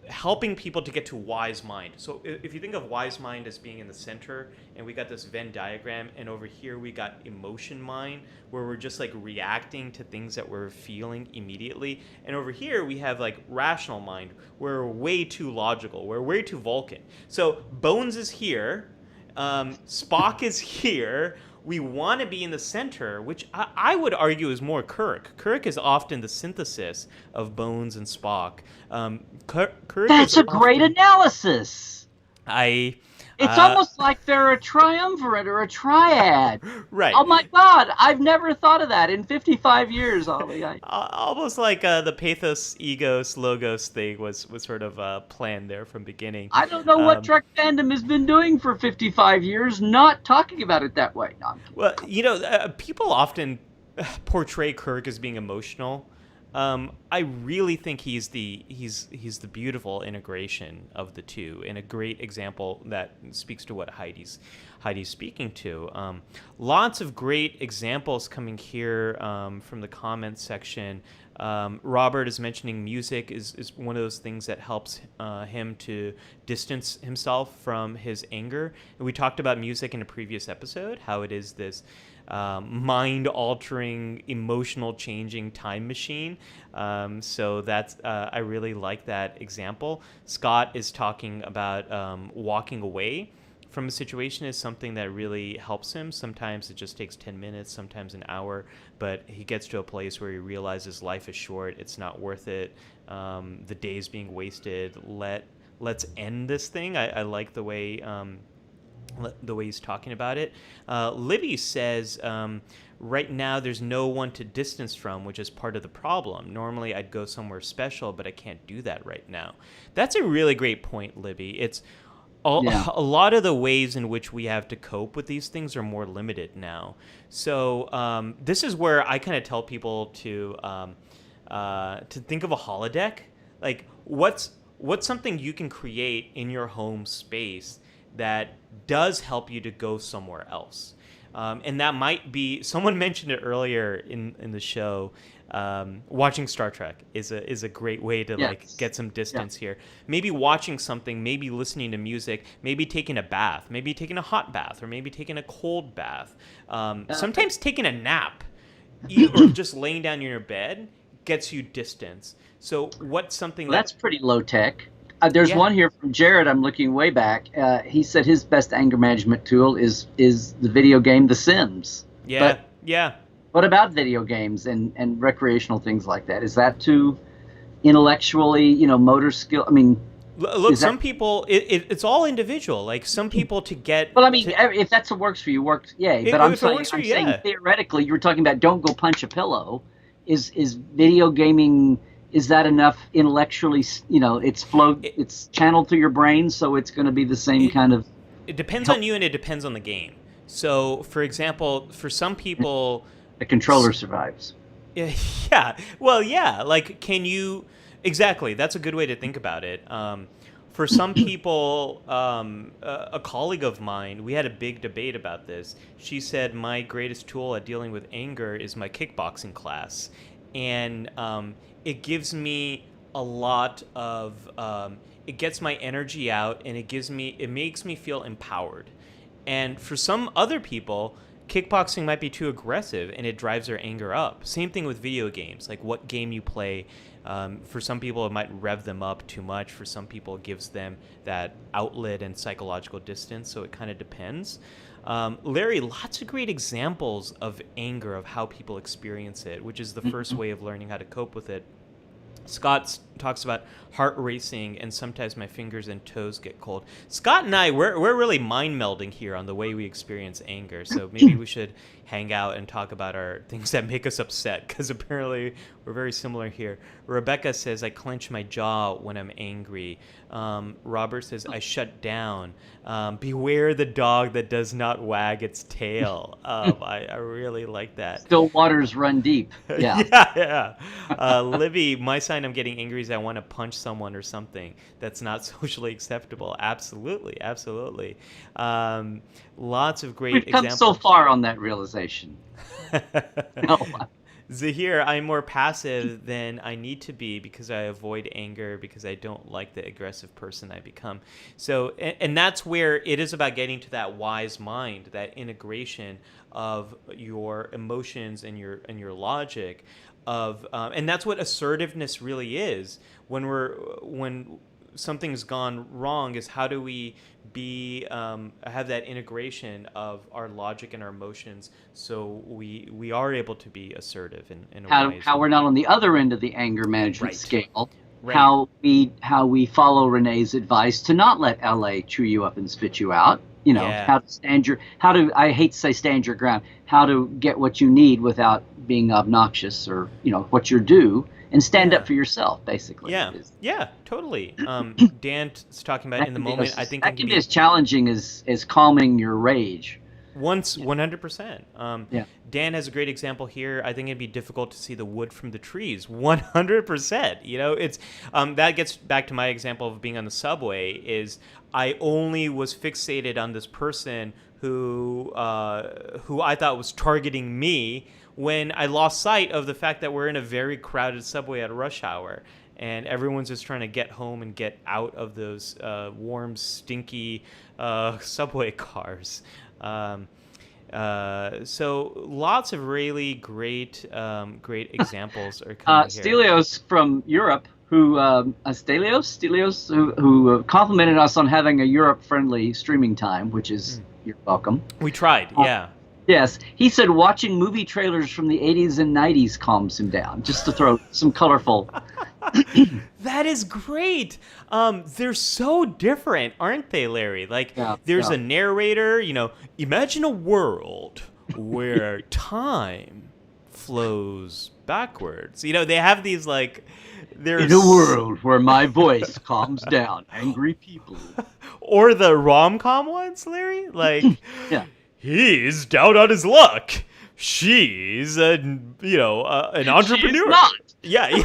helping people to get to wise mind. So if you think of wise mind as being in the center, and we got this Venn diagram, and over here we got emotion mind, where we're just like reacting to things that we're feeling immediately, and over here we have like rational mind, where we're way too logical, we're way too Vulcan. So Bones is here, Spock is here, we want to be in the center, which I would argue is more Kirk. Kirk is often the synthesis of Bones and Spock. Kirk That's is a great often analysis. I It's almost like they're a triumvirate or a triad. right. Oh my God, I've never thought of that in 55 years, Ollie. Almost like the pathos, egos, logos thing was sort of planned there from beginning. I don't know what Trek fandom has been doing for 55 years, not talking about it that way. No, well, people often portray Kirk as being emotional. I really think he's the beautiful integration of the two, and a great example that speaks to what Heidi's speaking to. Lots of great examples coming here from the comments section. Robert is mentioning music is one of those things that helps him to distance himself from his anger. And we talked about music in a previous episode, how it is this mind-altering, emotional-changing time machine. So that's I really like that example. Scott is talking about walking away from a situation is something that really helps him. Sometimes it just takes 10 minutes, sometimes an hour, but he gets to a place where he realizes life is short, it's not worth it, the day's being wasted, let's end this thing. I like the way he's talking about it. Libby says, right now there's no one to distance from, which is part of the problem. Normally I'd go somewhere special, but I can't do that right now. That's a really great point, Libby. It's a lot of the ways in which we have to cope with these things are more limited now. So this is where I kind of tell people to think of a holodeck. Like, what's something you can create in your home space that does help you to go somewhere else? And that might be, someone mentioned it earlier in the show, watching Star Trek is a great way to like get some distance here. Maybe watching something, maybe listening to music, maybe taking a bath, maybe taking a hot bath, or maybe taking a cold bath. Sometimes taking a nap or just laying down in your bed gets you distance. So what's something that's pretty low tech. There's one here from Jared. I'm looking way back. He said his best anger management tool is the video game The Sims. Yeah. What about video games and recreational things like that? Is that too intellectually, motor skill? I mean, look, some people, it's all individual. Like some people to get. Well, I mean, if that's what works for you, works. Yay. But I'm saying theoretically, you were talking about don't go punch a pillow. Is video gaming? Is that enough intellectually? It's channeled through your brain, so it's going to be the same kind of. It depends on you, and it depends on the game. So, for example, for some people. The controller survives. Yeah. Well, yeah. Like, can you... Exactly. That's a good way to think about it. For some people, a colleague of mine, we had a big debate about this. She said, my greatest tool at dealing with anger is my kickboxing class. And it gives me a lot of... it gets my energy out, and it makes me feel empowered. And for some other people... kickboxing might be too aggressive and it drives their anger up. Same thing with video games, like what game you play. For some people, it might rev them up too much. For some people, it gives them that outlet and psychological distance. So it kind of depends. Larry, lots of great examples of anger, of how people experience it, which is the first way of learning how to cope with it. Scott talks about heart racing and sometimes my fingers and toes get cold. Scott and I, we're really mind melding here on the way we experience anger. So maybe we should hang out and talk about our things that make us upset, because apparently we're very similar here. Rebecca says, I clench my jaw when I'm angry. Robert says, I shut down. Beware the dog that does not wag its tail. I really like that. Still waters run deep. Yeah. Yeah. Libby, my sign I'm getting angry is I want to punch someone or something. That's not socially acceptable. Absolutely. Lots of great examples. We've come so far on that realization. Zahir, I'm more passive than I need to be because I avoid anger, because I don't like the aggressive person I become. So, and that's where it is about getting to that wise mind, that integration of your emotions and your logic of, and that's what assertiveness really is. When something's gone wrong is how do we have that integration of our logic and our emotions so we are able to be assertive in a way. How we're not on the other end of the anger management Right. scale. Right. How we follow Renee's advice to not let LA chew you up and spit you out. You know, Yeah. I hate to say stand your ground, how to get what you need without being obnoxious, or, you know, what you're due, and stand up for yourself, basically. Yeah, totally. Dan's talking about in the moment. I think that can be as challenging as calming your rage. 100%. Yeah. Dan has a great example here. I think it'd be difficult to see the wood from the trees. 100%. You know, it's that gets back to my example of being on the subway. Is I only was fixated on this person who I thought was targeting me, when I lost sight of the fact that we're in a very crowded subway at rush hour. And everyone's just trying to get home and get out of those warm, stinky subway cars. So lots of really great examples are coming here. Stelios from Europe, who complimented us on having a Europe-friendly streaming time, which is you're welcome. We tried, yeah. Yes, he said watching movie trailers from the 80s and 90s calms him down, just to throw some colorful. That is great. They're so different, aren't they, Larry? Like, there's a narrator, you know, imagine a world where time flows backwards. You know, they have these, like, in a world where my voice calms down angry people. Or the rom-com ones, Larry? Like, yeah. He's down on his luck. She's an entrepreneur. She's not. Yeah,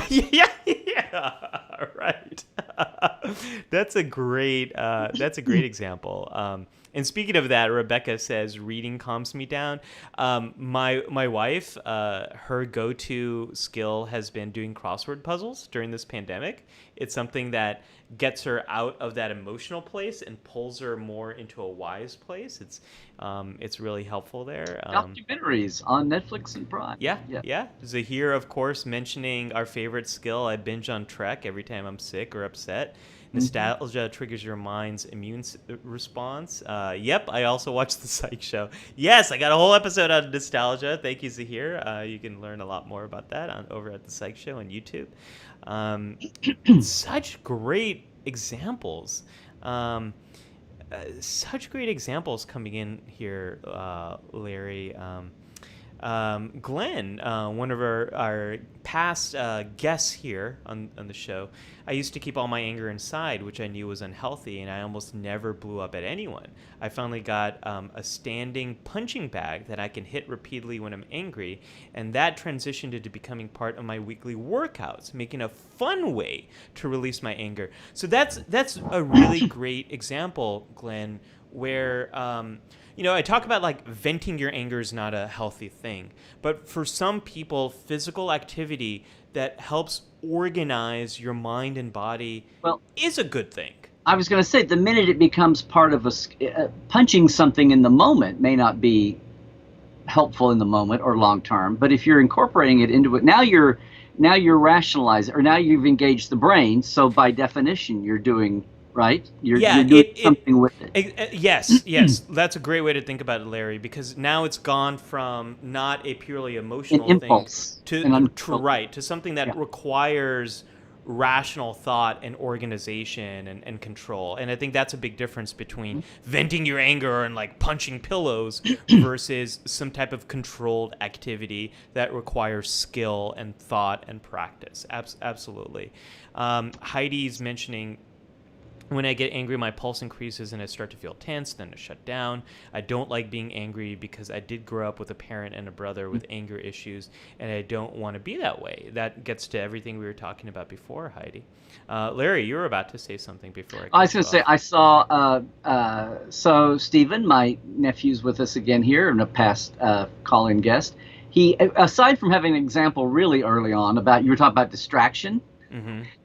right. That's a great example. And speaking of that, Rebecca says reading calms me down. My wife, her go-to skill has been doing crossword puzzles during this pandemic. It's something that gets her out of that emotional place and pulls her more into a wise place. It's really helpful there. Documentaries on Netflix and Prime. Yeah. Zahir, of course, mentioning our favorite skill. I binge on Trek every time I'm sick or upset. Nostalgia triggers your mind's immune response. Yep, I also watched the Psych Show. Yes, I got a whole episode on nostalgia. Thank you, Zahir. You can learn a lot more about that over at the Psych Show on YouTube. Such great examples. Such great examples coming in here, Larry. Glenn, one of our past guests here on the show, I used to keep all my anger inside, which I knew was unhealthy, and I almost never blew up at anyone. I finally got a standing punching bag that I can hit repeatedly when I'm angry, and that transitioned into becoming part of my weekly workouts, making a fun way to release my anger. So that's a really great example, Glenn, where I talk about like venting your anger is not a healthy thing, but for some people, physical activity that helps organize your mind and body is a good thing. I was going to say, the minute it becomes part of punching something in the moment may not be helpful in the moment or long term, but if you're incorporating it into it, now you're rationalizing, or now you've engaged the brain, so by definition you're doing right? You're doing something with it. Yes, that's a great way to think about it, Larry, because now it's gone from not a purely emotional impulse thing to something that requires rational thought and organization and control. And I think that's a big difference between venting your anger and like punching pillows versus some type of controlled activity that requires skill and thought and practice. Absolutely. Heidi's mentioning, when I get angry, my pulse increases and I start to feel tense, then I shut down. I don't like being angry because I did grow up with a parent and a brother with anger issues, and I don't want to be that way. That gets to everything we were talking about before, Heidi. Larry, you were about to say something before I was going to say, I saw, so Stephen, my nephew's with us again here, and a past call-in guest. He, aside from having an example really early on about, you were talking about distraction,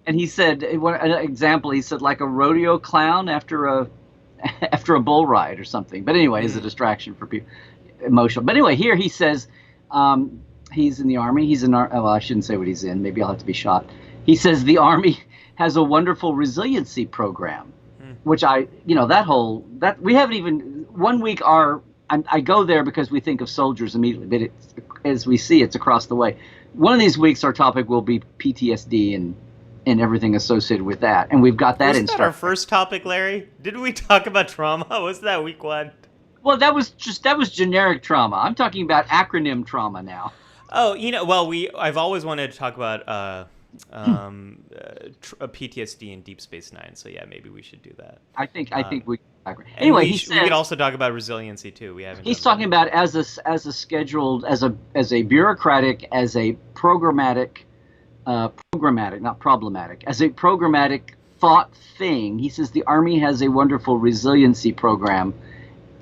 and he said, an example, he said like a rodeo clown after a bull ride or something. But anyway, it's a distraction for people, emotional. But anyway, here he says he's in the Army. I shouldn't say what he's in. Maybe I'll have to be shot. He says the Army has a wonderful resiliency program, Hmm. which that we haven't even 1 week. I go there because we think of soldiers immediately, but as we see, it's across the way. One of these weeks, our topic will be PTSD and everything associated with that, and we've got that Wasn't in that Star our first topic, Larry? Didn't we talk about trauma? Was that week 1? Well, that was generic trauma. I'm talking about acronym trauma now. Oh, well, I've always wanted to talk about PTSD in Deep Space Nine. So yeah, maybe we should do that. I think we. Anyway, Anyway, we could also talk about resiliency too. We haven't. He's talking about as a scheduled, as a bureaucratic, as a programmatic, not problematic, as a programmatic thought thing. He says the Army has a wonderful resiliency program,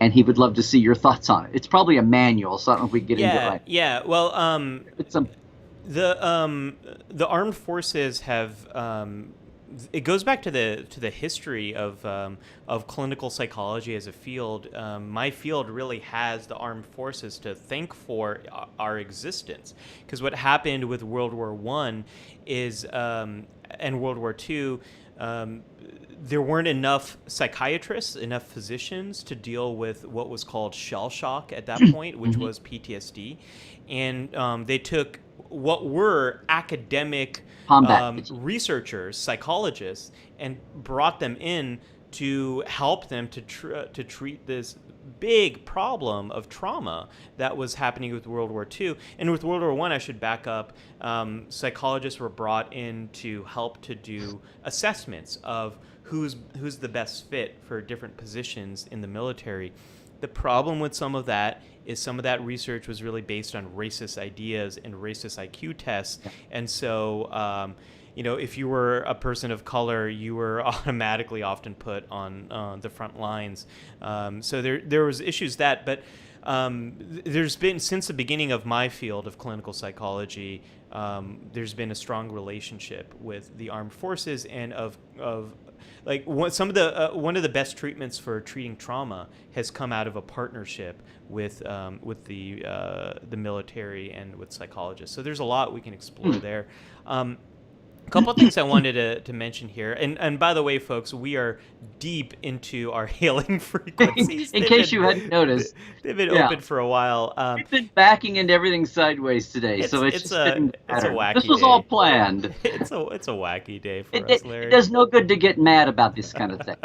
and he would love to see your thoughts on it. It's probably a manual, so I don't know if we can get into it right. Yeah. Well, it's a the armed forces have. It goes back to the history of clinical psychology as a field. My field really has the armed forces to thank for our existence, because what happened with World War I is and World War II. There weren't enough psychiatrists, enough physicians to deal with what was called shell shock at that point, which was PTSD, and they took what were academic researchers, psychologists, and brought them in to help them to treat this big problem of trauma that was happening with World War II. And with World War I, I should back up, psychologists were brought in to help to do assessments of who's the best fit for different positions in the military. The problem with some of that is some of that research was really based on racist ideas and racist IQ tests. And so, if you were a person of color, you were automatically often put on the front lines. So there was issues but there's been, since the beginning of my field of clinical psychology, there's been a strong relationship with the armed forces and of like one of the best treatments for treating trauma has come out of a partnership with the military and with psychologists. So there's a lot we can explore there. A couple of things I wanted to mention here, and by the way, folks, we are deep into our hailing frequencies. In case you hadn't noticed, they've been open for a while. We've been backing into everything sideways today, so it's a wacky. This was all planned. It's a wacky day for us, Larry. It does no good to get mad about this kind of thing.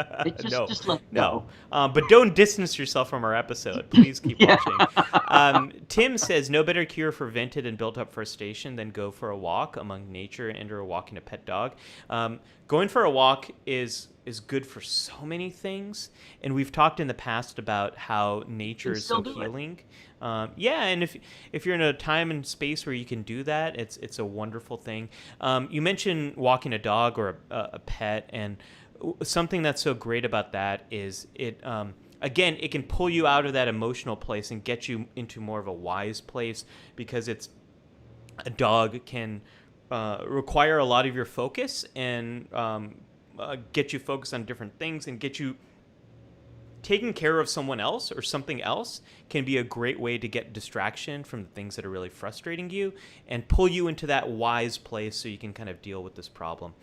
Just let go. But don't distance yourself from our episode. Please keep watching. Tim says, no better cure for vented and built up frustration than go for a walk among nature and/or walking a pet dog. Going for a walk is good for so many things, and we've talked in the past about how nature is so healing. And if you're in a time and space where you can do that, it's a wonderful thing. You mentioned walking a dog or a pet, and something that's so great about that is it can pull you out of that emotional place and get you into more of a wise place, because a dog can require a lot of your focus and get you focused on different things, and get you taking care of someone else or something else can be a great way to get distraction from the things that are really frustrating you and pull you into that wise place so you can kind of deal with this problem.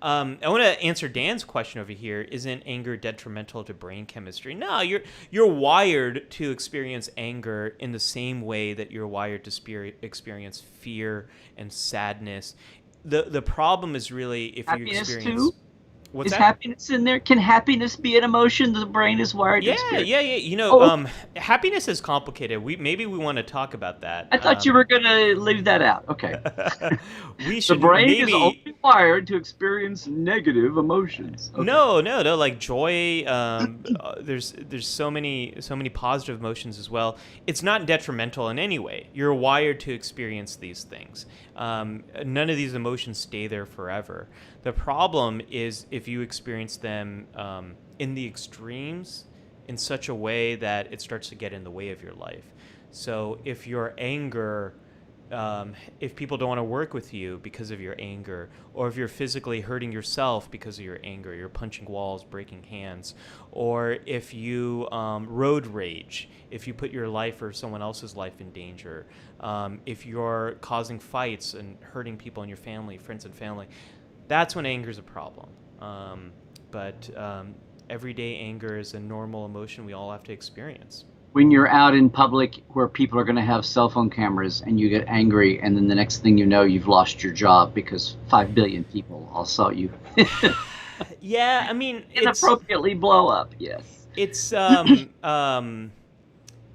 I want to answer Dan's question over here. Isn't anger detrimental to brain chemistry? No, you're wired to experience anger in the same way that you're wired to experience fear and sadness. The problem is really if happiness you experience... Too? Is happiness in there? Can happiness be an emotion the brain is wired to experience? Yeah. Happiness is complicated. Maybe we want to talk about that. I thought you were going to leave that out. Okay. The brain is only wired to experience negative emotions. Okay. No. Like joy. There's so many positive emotions as well. It's not detrimental in any way. You're wired to experience these things. None of these emotions stay there forever. The problem is if you experience them in the extremes in such a way that it starts to get in the way of your life. So if your anger, if people don't want to work with you because of your anger, or if you're physically hurting yourself because of your anger, you're punching walls, breaking hands, or if you road rage, if you put your life or someone else's life in danger, if you're causing fights and hurting people in your family, friends and family, that's when anger is a problem. But everyday anger is a normal emotion we all have to experience. When you're out in public where people are going to have cell phone cameras and you get angry, and then the next thing you know, you've lost your job because 5 billion people all saw you. Yeah, I mean, inappropriately blow up. Yes. It's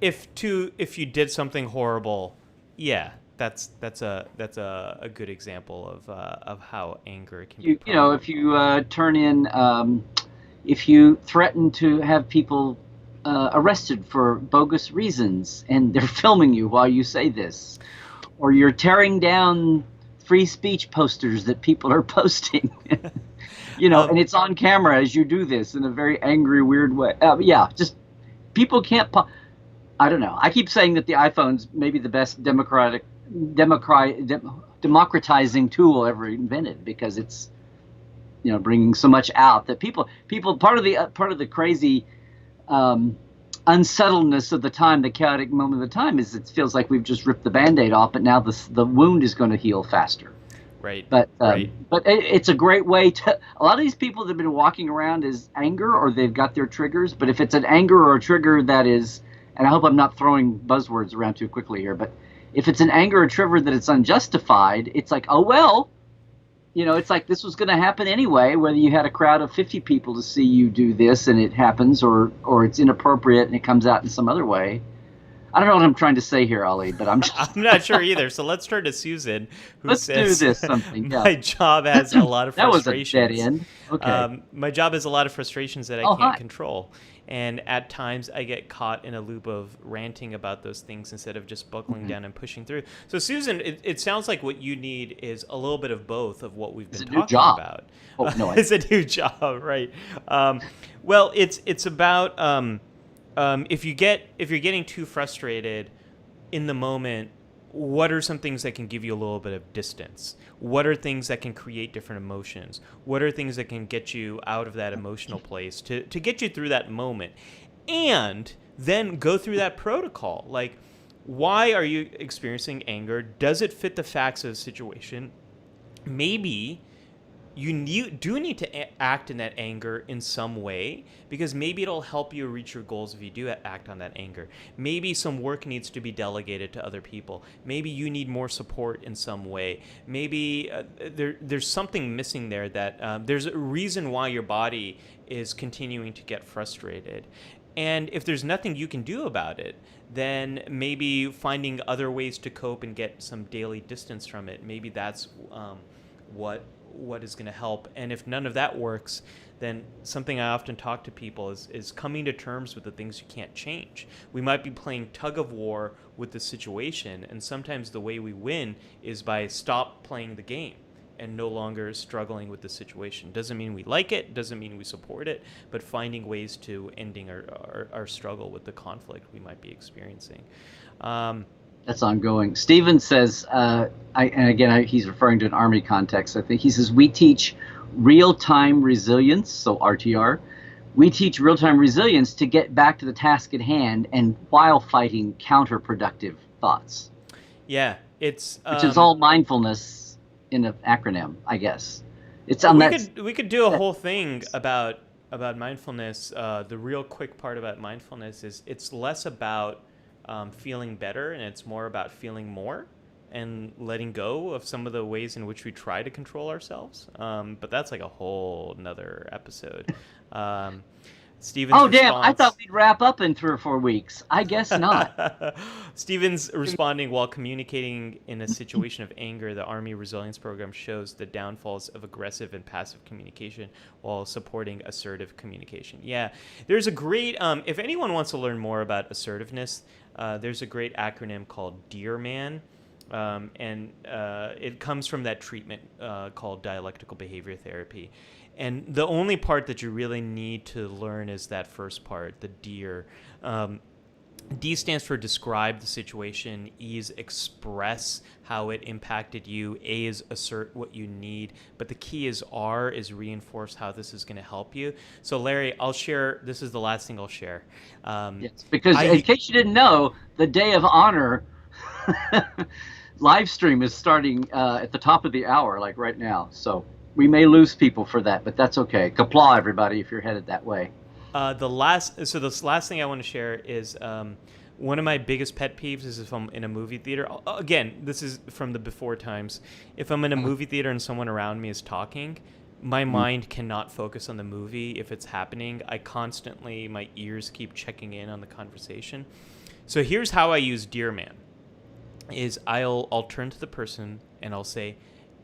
if you did something horrible, yeah, that's a good example of how anger can be. You know, if you turn in, if you threaten to have people arrested for bogus reasons and they're filming you while you say this, or you're tearing down free speech posters that people are posting, you know, and it's on camera as you do this in a very angry, weird way. Yeah, just people can't. I don't know. I keep saying that the iPhone's maybe the best democratizing tool ever invented, because it's, you know, bringing so much out that people part of the crazy unsettledness of the time, the chaotic moment of the time, is it feels like we've just ripped the Band-Aid off, but now the wound is going to heal faster. Right. But it's a great way to. A lot of these people that have been walking around as anger, or they've got their triggers. But if it's an anger or a trigger that is, and I hope I'm not throwing buzzwords around too quickly here, but if it's an anger or trigger that it's unjustified, it's like, oh well, you know, it's like this was going to happen anyway, whether you had a crowd of 50 people to see you do this and it happens, or it's inappropriate and it comes out in some other way. I don't know what I'm trying to say here, Ollie, but I'm not sure either. So let's turn to Susan, who says, do this something. Yeah. My job has a lot of frustrations. That was a dead end. Okay. My job has a lot of frustrations that I can't control. And at times I get caught in a loop of ranting about those things instead of just buckling down and pushing through. So Susan, it sounds like what you need is a little bit of both of what we've been talking about. Oh, no, it's a new job, right? Well, it's about if you're getting too frustrated in the moment, what are some things that can give you a little bit of distance? What are things that can create different emotions? What are things that can get you out of that emotional place to get you through that moment? And then go through that protocol. Like, why are you experiencing anger? Does it fit the facts of the situation? Maybe you do need to act in that anger in some way, because maybe it'll help you reach your goals if you do act on that anger. Maybe some work needs to be delegated to other people. Maybe you need more support in some way. Maybe there's something missing there, that there's a reason why your body is continuing to get frustrated. And if there's nothing you can do about it, then maybe finding other ways to cope and get some daily distance from it, maybe that's what is going to help. And if none of that works, then something I often talk to people is coming to terms with the things you can't change. We might be playing tug of war with the situation, and sometimes the way we win is by stop playing the game and no longer struggling with the situation. Doesn't mean we like it, doesn't mean we support it, but finding ways to ending our struggle with the conflict we might be experiencing. That's ongoing. Steven says, he's referring to an Army context, I think. He says, we teach real-time resilience, so RTR. We teach real-time resilience to get back to the task at hand, and while fighting counterproductive thoughts. Yeah, it's... which is all mindfulness in an acronym, I guess. It's on we could do a whole thing about mindfulness. The real quick part about mindfulness is it's less about feeling better, and it's more about feeling more and letting go of some of the ways in which we try to control ourselves. But that's like a whole nother episode. Steven's damn, I thought we'd wrap up in 3 or 4 weeks. I guess not. Steven's responding, while communicating in a situation of anger, the Army Resilience Program shows the downfalls of aggressive and passive communication while supporting assertive communication. Yeah, there's a great, if anyone wants to learn more about assertiveness, there's a great acronym called DEAR-MAN. And it comes from that treatment called dialectical behavior therapy. And the only part that you really need to learn is that first part, the DEAR. D stands for describe the situation. E is express how it impacted you. A is assert what you need. But the key is R is reinforce how this is going to help you. So Larry, I'll share. This is the last thing I'll share. Yes, because in case you didn't know, the Day of Honor live stream is starting at the top of the hour, like right now. So we may lose people for that, but that's okay. Kapla, everybody, if you're headed that way. The last thing I want to share is one of my biggest pet peeves is if I'm in a movie theater. Again, this is from the before times. If I'm in a movie theater and someone around me is talking, my mind cannot focus on the movie if it's happening. My ears keep checking in on the conversation. So here's how I use Dear Man. I'll turn to the person and I'll say,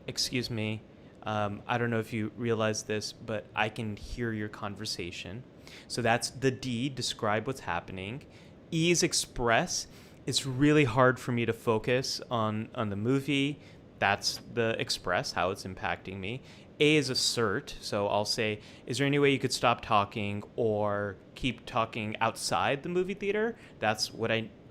"Excuse me, I don't know if you realize this, but I can hear your conversation." So that's the D, describe what's happening. E is express. It's really hard for me to focus on the movie. That's the express, how it's impacting me. A is assert. So I'll say, is there any way you could stop talking or keep talking outside the movie theater? That's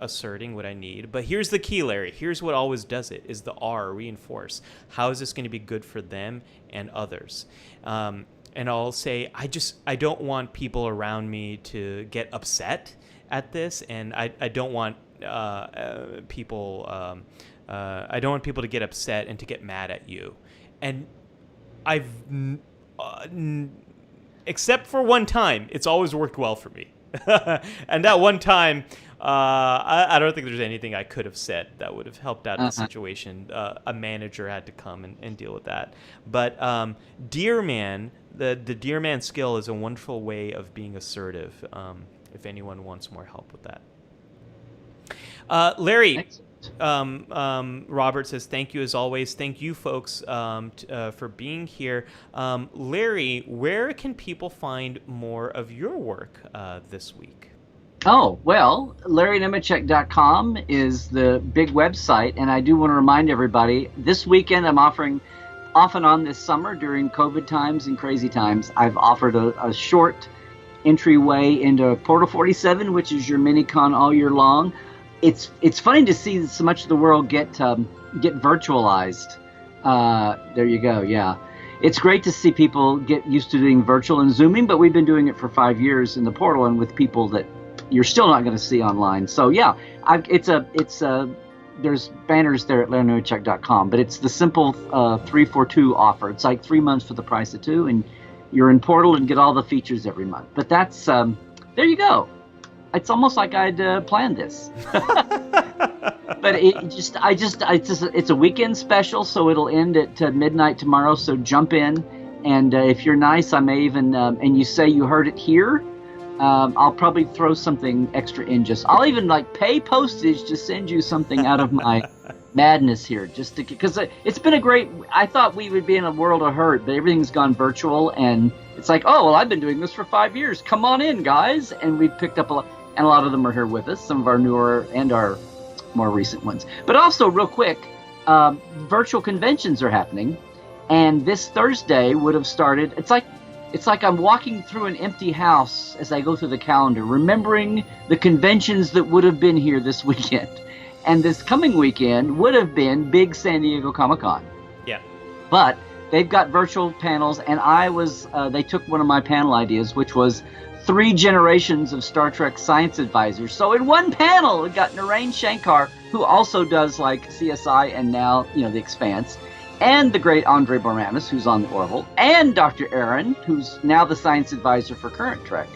asserting what I need. But here's the key, Larry. Here's what always does it, is the R, reinforce. How is this going to be good for them and others? And I'll say, I don't want people around me to get upset at this, and I don't want people to get upset and to get mad at you. And I've except for one time, it's always worked well for me. And that one time, I don't think there's anything I could have said that would have helped out the situation. A manager had to come and deal with that. But Dear Man, the Dear Man skill is a wonderful way of being assertive. If anyone wants more help with that. Larry, Robert says, thank you as always. Thank you folks for being here. Larry, where can people find more of your work this week? Oh, well, LarryNemecek.com is the big website, and I do want to remind everybody, this weekend I'm offering, off and on this summer during COVID times and crazy times, I've offered a short entryway into Portal 47, which is your mini-con all year long. It's funny to see so much of the world get virtualized. There you go, yeah. It's great to see people get used to doing virtual and Zooming, but we've been doing it for 5 years in the portal and with people that you're still not going to see online. So yeah, there's banners there at LarryNemecek.com, but it's the simple 3-for-2 offer. It's like 3 months for the price of 2, and you're in portal and get all the features every month. But that's there you go. It's almost like I'd planned this. But it's a weekend special, so it'll end at midnight tomorrow. So jump in, and if you're nice, I may even and you say you heard it here, I'll probably throw something extra in. I'll even pay postage to send you something out of my madness here, just because it's been a great. I thought we would be in a world of hurt, but everything's gone virtual, and it's like, oh well, I've been doing this for 5 years. Come on in, guys, and we've picked up a lot. And a lot of them are here with us, some of our newer and our more recent ones. But also, real quick, virtual conventions are happening, and this Thursday would have started. It's like I'm walking through an empty house as I go through the calendar, remembering the conventions that would have been here this weekend. And this coming weekend would have been big San Diego Comic-Con. Yeah. But they've got virtual panels, and they took one of my panel ideas, which was 3 generations of Star Trek science advisors. So in one panel, we got Narain Shankar, who also does CSI and now, The Expanse, and the great Andre Bormanis, who's on the Orville, and Dr. Aaron, who's now the science advisor for current Trek.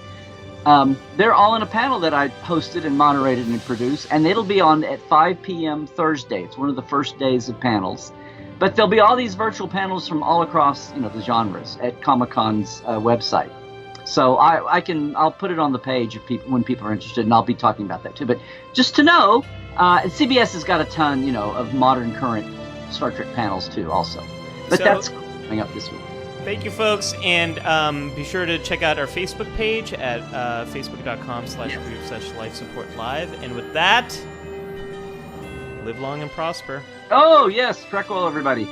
They're all in a panel that I hosted and moderated and produced, and it'll be on at 5 p.m. Thursday. It's one of the first days of panels. But there'll be all these virtual panels from all across, the genres at Comic-Con's website. So I'll put it on the page when people are interested, and I'll be talking about that too. But just to know, CBS has got a ton, of modern, current Star Trek panels too, also. But that's coming up this week. Thank you, folks, and be sure to check out our Facebook page at facebook.com/group/LifeSupportLive. And with that, live long and prosper. Oh yes, Trek well, everybody.